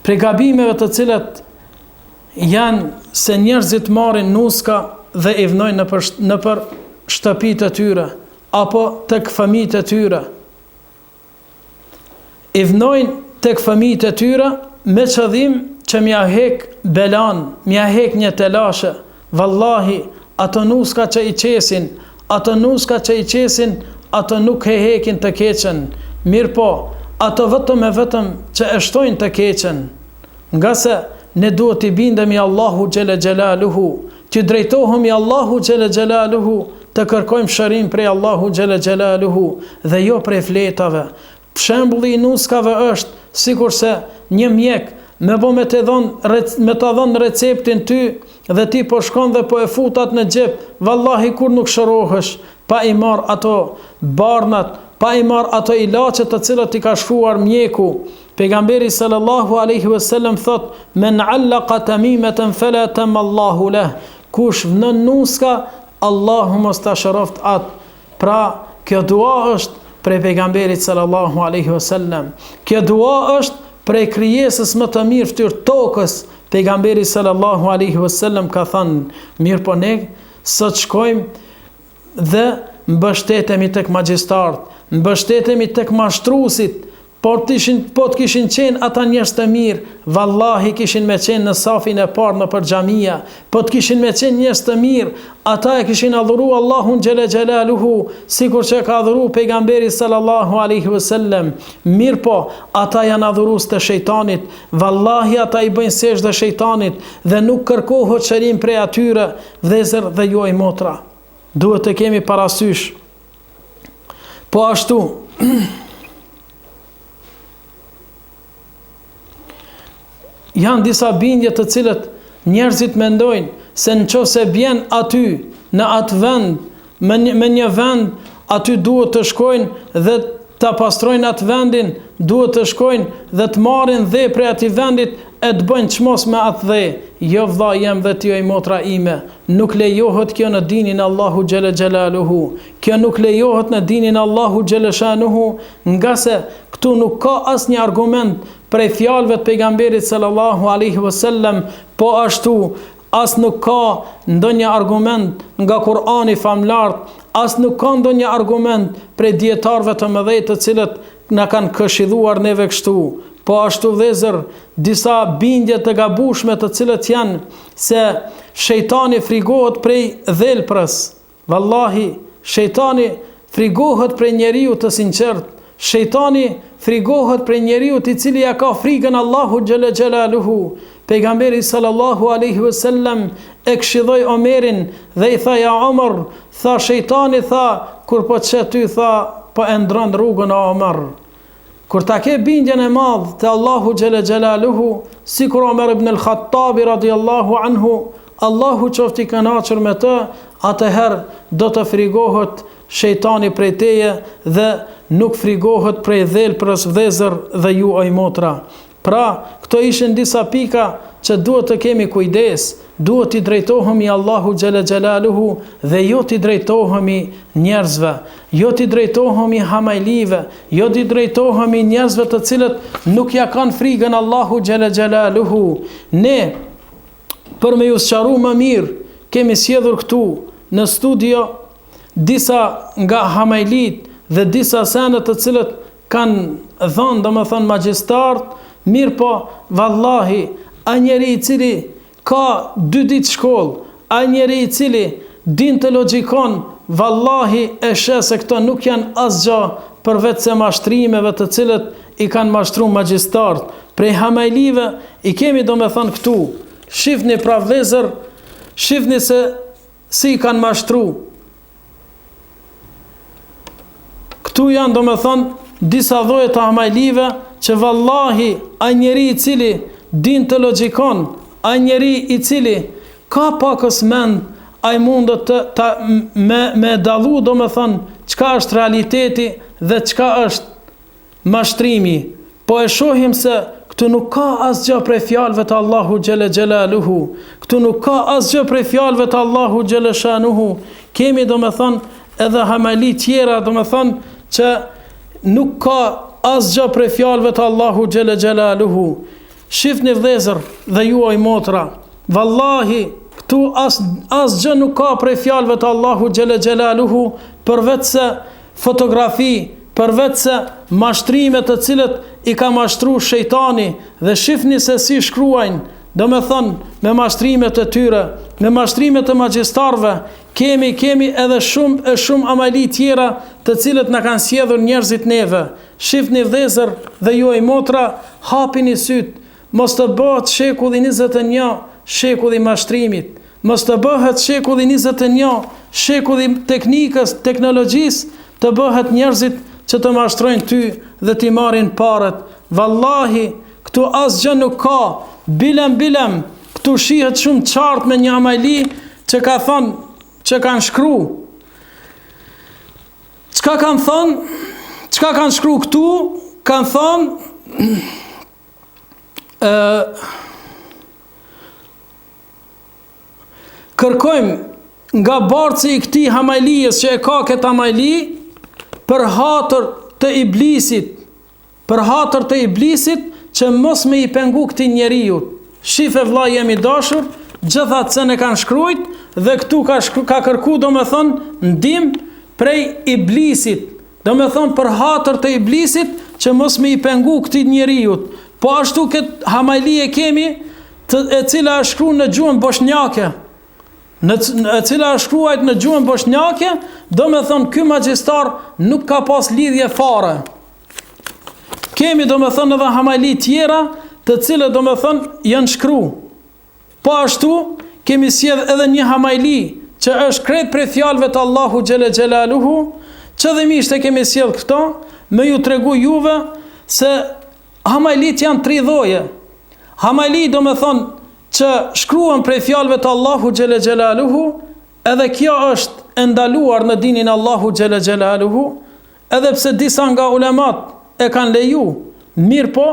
Për gabimeve të cilët janë se njerëzit marrin nuska dhe i vnojnë në për shtëpitë e tyre apo tek fëmijët e tyre. I vnojnë tek fëmijët e tyre me qëllim që m'ja hek belan, m'ja hek një telashe. Vallahi, ato nuska që i qesin, ato nuk hekin të keqen. Mirë po, ato vetëm që e shtojnë të keqen. Nga se ne duhet i bindemi Allahu xhela xhelaluhu, të drejtohemi Allahu xhela xhelaluhu, të kërkojmë shërim prej Allahu xhela xhelaluhu dhe jo prej fletave. Shembulli i nuskave është sikurse një mjek me të dhon receptin ty dhe ti po shkon dhe po e futat në xhep, vallahi kur nuk shërohesh, pa i marr ato barnat, pa i marr ato ilaçe të cilat i ka shkruar mjeku. Pejgamberi sallallahu alaihi wasallam thot, men allaqa tamimatan fala tam Allahu lah, kush në nuska, Allahu mos ta shëroft atë. Pra, kjo dua është prej pejgamberit sallallahu alaihi wasallam. Kjo dua është prej krijesës më të mirë fytyr tokës. Pejgamberi sallallahu alaihi wasallam ka thënë, mirë po ne sot shkojmë dhe mbështetemi tek magjistarët, mbështetemi tek mashtruesit, po të kishin qenë ata njerëz të mirë, vallahi kishin me qenë në safin e parë në për xhamia. Po të kishin me qenë njerëz të mirë, ata e kishin adhuru Allahun xhela xhelaluhu, sikur që ka adhuru pejgamberi sallallahu alaihi wasallam. Mirë po, ata janë adhurues të shejtanit, vallahi ata i bëjnë sejdë shejtanit dhe nuk kërkohet shërim prej atyre, vëllezër dhe juaj motra. Duhet të kemi parasysh. Po ashtu janë disa bindje të cilët njerëzit mendojnë se nëse bjen aty në atë vend, me një vend, aty duhet të shkojnë dhe ta pastrojnë atë vendin, duhet të shkojnë dhe të marrin dhe prej atij vendit e të bëjnë çmos me atë dhe. Jo vlla jem dhe ti oj motra ime, nuk lejohet kjo në dinin Allahu xhela xhelaluhu. Kjo nuk lejohet në dinin Allahu xhela shanuhu, nga se këtu nuk ka asnjë argument prej fjalëve të pejgamberit sallallahu alaihi wasallam, po ashtu as nuk ka ndonjë argument nga Kur'ani famlart, as nuk ka ndonjë argument prej dietarëve të mëdhej të cilët na kanë këshilluar neve kështu. Po ashtu vëllezër, disa bindje të gabueshme të cilët janë se shejtani frigohet prej dhelprës. Vallahi, shejtani frigohet prej njeriu të sinqert. Shejtani frigohet prej njeriu i cili ja ka frikën Allahu xhela xhelaluhu. Pejgamberi sallallahu alaihi wasallam e këshilloi Omerin dhe i tha: ja Omer, tha shejtani, tha, kur po çe ty, tha, po e ndron rrugën o Omer. Kur ta ke bindjen e madh te Allahu xhela xhelaluhu, sikur Omer ibn al-Khattabi radhiyallahu anhu, Allahu qofti kënaqur me të, atëherë do të frigohet shejtani prej teje dhe nuk frigohet prej dhelprës, vëllezër dhe ju oj motra. Pra, këto ishin disa pika që duhet të kemi kujdes, duhet t'i drejtohemi Allahu xhela xhelaluhu dhe jo t'i drejtohemi njerëzve, jo t'i drejtohemi hamajlive, jo t'i drejtohemi njerëzve të cilët nuk ja kanë frikën Allahu xhela xhelaluhu. Ne, për me ju sqaruar më mirë, kemi sjellur këtu në studio disa nga hamajlit dhe disa sene të cilët kanë dhënë domethënë magjistart. Mirë po, vallahi, a njeri i cili ka 2 ditë shkollë, a njeri i cili din të logjikon, vallahi e sheh se këto nuk janë asgjë përveç se mashtrimeve të cilët i kanë mashtruar magjistart. Prej hamajlive i kemi domethënë këtu. Shifni pra vëllezër, shifni se si i kanë mashtruar. Këtu janë domethënë disa lloje të hamajlive që vallahi a njeri i cili din të logjikon, a njeri i cili ka pakës mend, ai mundet me dallu domethënë çka është realiteti dhe çka është mashtrimi. Po e shohim se këtu nuk ka asgjë prej fjalëve të Allahu xhela xhelaluhu. Këtu nuk ka asgjë prej fjalëve të Allahu xhela shanuhu. Kemi domethënë edhe hamali tjera domethënë që nuk ka asgjë prej fjalëve të Allahu xhela xhelaluhu. Shifni vëllezër dhe ju oj motra, vallahi këtu asgjë nuk ka prej fjalëve të Allahu xhela xhelaluhu përveç se fotografi, përveç se mashtrime të cilët i ka mashtruar shejtani. Dhe shifni se si shkruajnë, domethënë me mashtrimet e tyre, me mashtrimet e magjistarëve. Kemi edhe shumë amali tjera të cilët na kanë sjellur njerëzit neve. Shifni vëllezër dhe ju oj motra, hapini syt, mos të bëhet shekulli 21 shekulli i mashtrimit, mos të bëhet shekulli 21 shekulli i teknikës, teknologjisë, të bëhet njerëzit që të mashtrojnë ty dhe t'i marrin parët. Vallahi, këtu asgjë nuk ka, bilem, këtu shihet shumë qartë me një amali që ka thënë, që kanë shkru. Çka kanë thënë? Çka kanë shkru këtu? Kanë thënë kërkojmë nga barci i këtij hamajlijës që e ka këtë amajli për hatër të iblisit, që mos me i pengu këtij njeriu. Shife vëlla jemi dashur, gjithat se ne kanë shkrujt dhe këtu ka kërku domethënë ndihmë prej iblisit, domethënë për hatër të iblisit që mos me I pengu këtij njeriut. Po ashtu këtë hamajli e kemi e cila është shkruar në gjuhën bosnjake. E cila është shkruar në gjuhën bosnjake, do me thonë ky magjistar nuk ka pas lidhje fare. Kemi do me thonë edhe hamajli tjera të cilët do me thonë janë shkruar. Po ashtu kemi sjell edhe një hamajli që është krejt prej fjalëve të Allahu xhele xhelaluhu, çdhëmisht e kemi sjell këto me ju tregu juve se hamajlit janë 3 lloje. Hamajli do me thonë që shkruan prej fjalëve të Allahu xhele xhelaluhu, edhe kjo është e ndaluar në dinin Allahu xhele xhelaluhu, edhe pse disa nga ulemat e kanë leju, mirë po,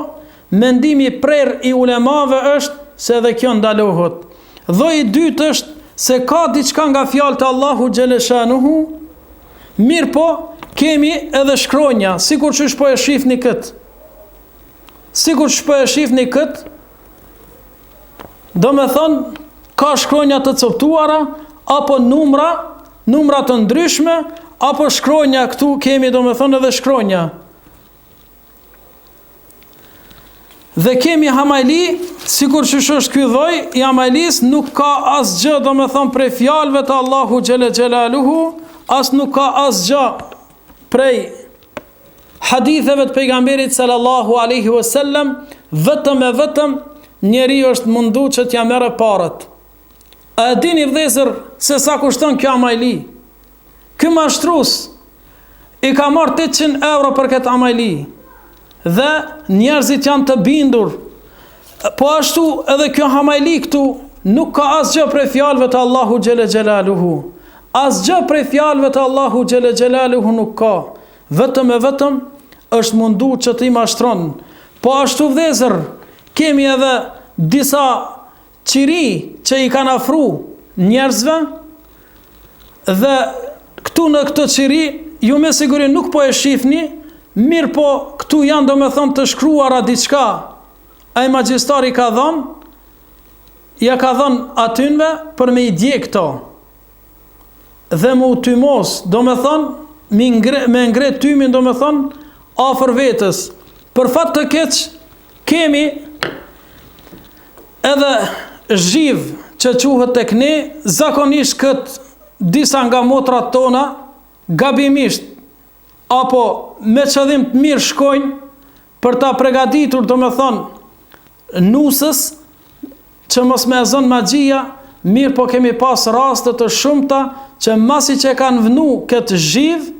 mendimi prerë I ulemave është se edhe kjo ndalohet. Lloji I dytë është se ka diçka nga fjalët e Allahu xhele shanuhu, mirë po, kemi edhe shkronja, sikur që po e shifni këtë. Sikur që po e shifni këtë, do me thonë, ka shkronja të coptuara, apo numra të ndryshme, apo shkronja, këtu kemi do me thonë edhe shkronja. Dhe kemi hamajli, sikur që është ky lloj I hamajlis, nuk ka asgjë do me thonë prej fjalëve të Allahu xhele xhelaluhu, as nuk ka asgjë prej haditheve të pejgamberit sallallahu alaihi wasallam, vetëm njeri është mundu që t'ja merre parët. A e dini vëllezër se sa kushton kjo hamajli? Ky mashtrus I ka marrë 800 euro për këtë hamajli. Dhe njerëzit janë të bindur. Po ashtu edhe kjo hamajli këtu nuk ka asgjë prej fjalëve të Allahu xhele xhelaluhu. Asgjë prej fjalëve të Allahu xhele xhelaluhu nuk ka. Vetëm është mundu që t'i mashtron. Po ashtu vëllezër, kemi edhe disa qiri që I kanë afru njerëzve, dhe këtu në këtë qiri ju me siguri nuk po e shifni, mirë po këtu janë do me thonë të shkruara diçka. Ai magjistari ka dhënë, ja ka dhënë atynve për me I dje këto. Dhe mu tymos, do me thonë, me ngre tymin do me thonë, afër vetës. Për fat të keq, kemi edhe zhiv që quhet tek ne, zakonisht këtë disa nga motrat tona, gabimisht, apo me qëllim të mirë shkojnë, për ta përgatitur do me thonë, nusës, që mos me zënë magjia, mirë po kemi pas raste të shumta, që masi që kanë vënu këtë zhiv,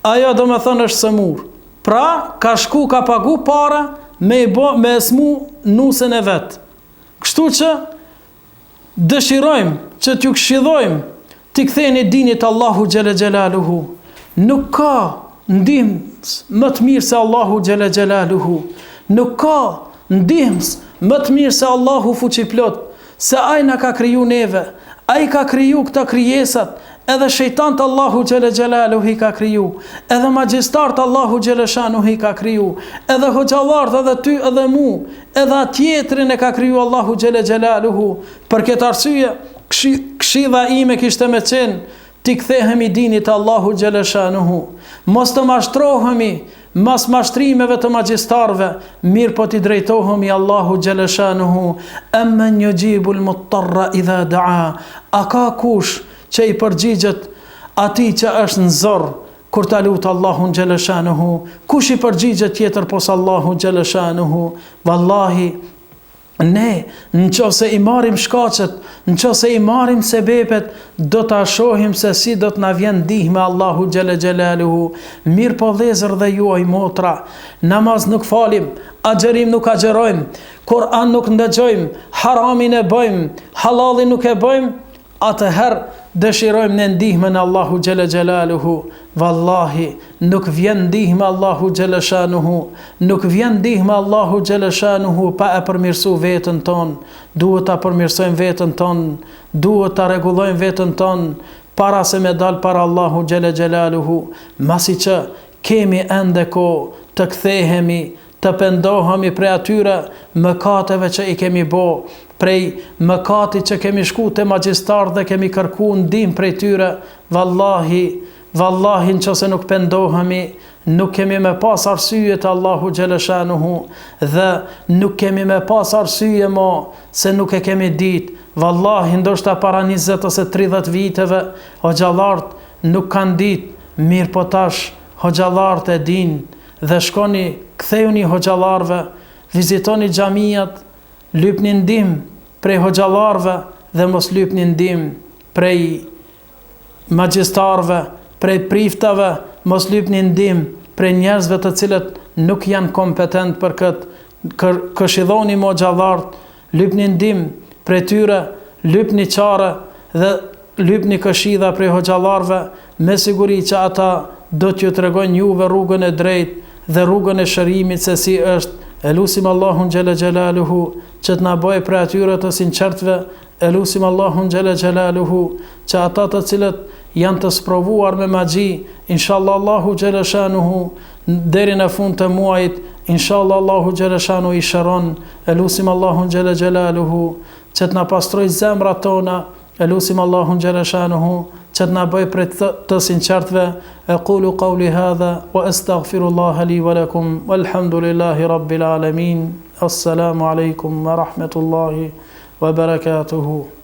ajo do me thonë është sëmur. Pra, ka shku, ka pagu para, me smu nusën e vetë. Kështu që dëshirojmë, që t'ju këshillojmë, t'i ktheni dinit Allahu xhele xhelaluhu. Nuk ka ndihmës më të mirë se Allahu xhele xhelaluhu. Nuk ka ndihmës më të mirë se Allahu fuqiplot, se ai na ka kriju neve, ai ka kriju këta krijesat, edhe shejtant Allahu xhele xhelaluhu I ka kriju, edhe magjistart Allahu xhele shanuhu I ka kriju, edhe hoxhallart edhe ty edhe mu, edhe tjetrin e ka kriju Allahu xhele xhelaluhu. Për këtë arsye, këshilla ime kishte me qenë t'i kthehemi dinit Allahu xhele shanuhu. Mos të mashtrohemi mas mashtrimeve të magjistarve, mirë po t'i drejtohemi Allahu xhele shanuhu. Amman yujibul muttarra idha daa. A ka kush që I përgjigjet atij që është në zorr kur ta lut Allahun xhele shanuhu? Kush I përgjigjet tjetër pos Allahu xhele shanuhu? Wallahi, ne nëse I marrim shkaqet, nëse I marrim sebepet, do ta shohim se si do të na vjen ndihmë Allahu xhele xhelaluhu. Mirë po vëllezër dhe juaj motra, namaz nuk falim, agjerim nuk agjerojmë, Kur'an nuk ndëgjojmë, haramin e bëjmë, halalin nuk e bëjmë, atëherë dëshirojmë në ndihmën Allahu xhele xhelaluhu. Wallahi, nuk vjen ndihmë Allahu xhele shanuhu, nuk vjen ndihmë Allahu xhele shanuhu pa e përmirësu veten tonë. Duhet ta përmirësojmë veten tonë, duhet ta rregullojmë veten tonë para se me dal para Allahu xhele xhelaluhu, masi që kemi ende kohë të kthehemi, të pendohemi prej atyre mëkateve që I kemi bo, prej mëkatit që kemi shku te magjistar dhe kemi kërku ndihmë prej tyre. Vallahi nëse nuk pendohemi, nuk kemi me pas arsye të Allahu xhaleshanuhu dhe nuk kemi me pas arsye mo se nuk e kemi ditë. Vallahi ndoshta para 20 ose 30 viteve hoxhallart nuk kanë ditë, mirë po tash hoxhallart e din dhe shkoni, kthehuni hoxhallarve, vizitoni xhamiat, lypni ndim prej hoxhallarve dhe mos lypni ndim prej magjistarve, prej priftave, mos lypni ndim prej njerëzve të cilët nuk janë kompetent për këtë. Këshilloni hoxhallart, lypni ndim prej tyre, lypni qare dhe lypni këshilla prej hoxhallarve, me siguri që ata do t'ju tregojnë juve rrugën e drejtë dhe rrugën e shërimit se si është. Elusim Allahun xhela xhelaluhu që të na bëjë prej atyre të sinqertëve. Elusim Allahun xhela xhelaluhu që ata të cilët janë të sprovuar me magji, inshallah Allahu xhela shanuhu deri në fund të muajit, inshallah Allahu xhela shanuhu i shëron. Elusim Allahun xhela xhelaluhu që të na pastroj zemrat tona. Elusim Allahun xhela shanuhu që të na bëjë prej të sinqertëve. Aqulu qawli hadha wa astaghfirullaha li wa lakum walhamdulillahi rabbil alamin. Assalamu alaikum wa rahmatullahi wa barakatuhu.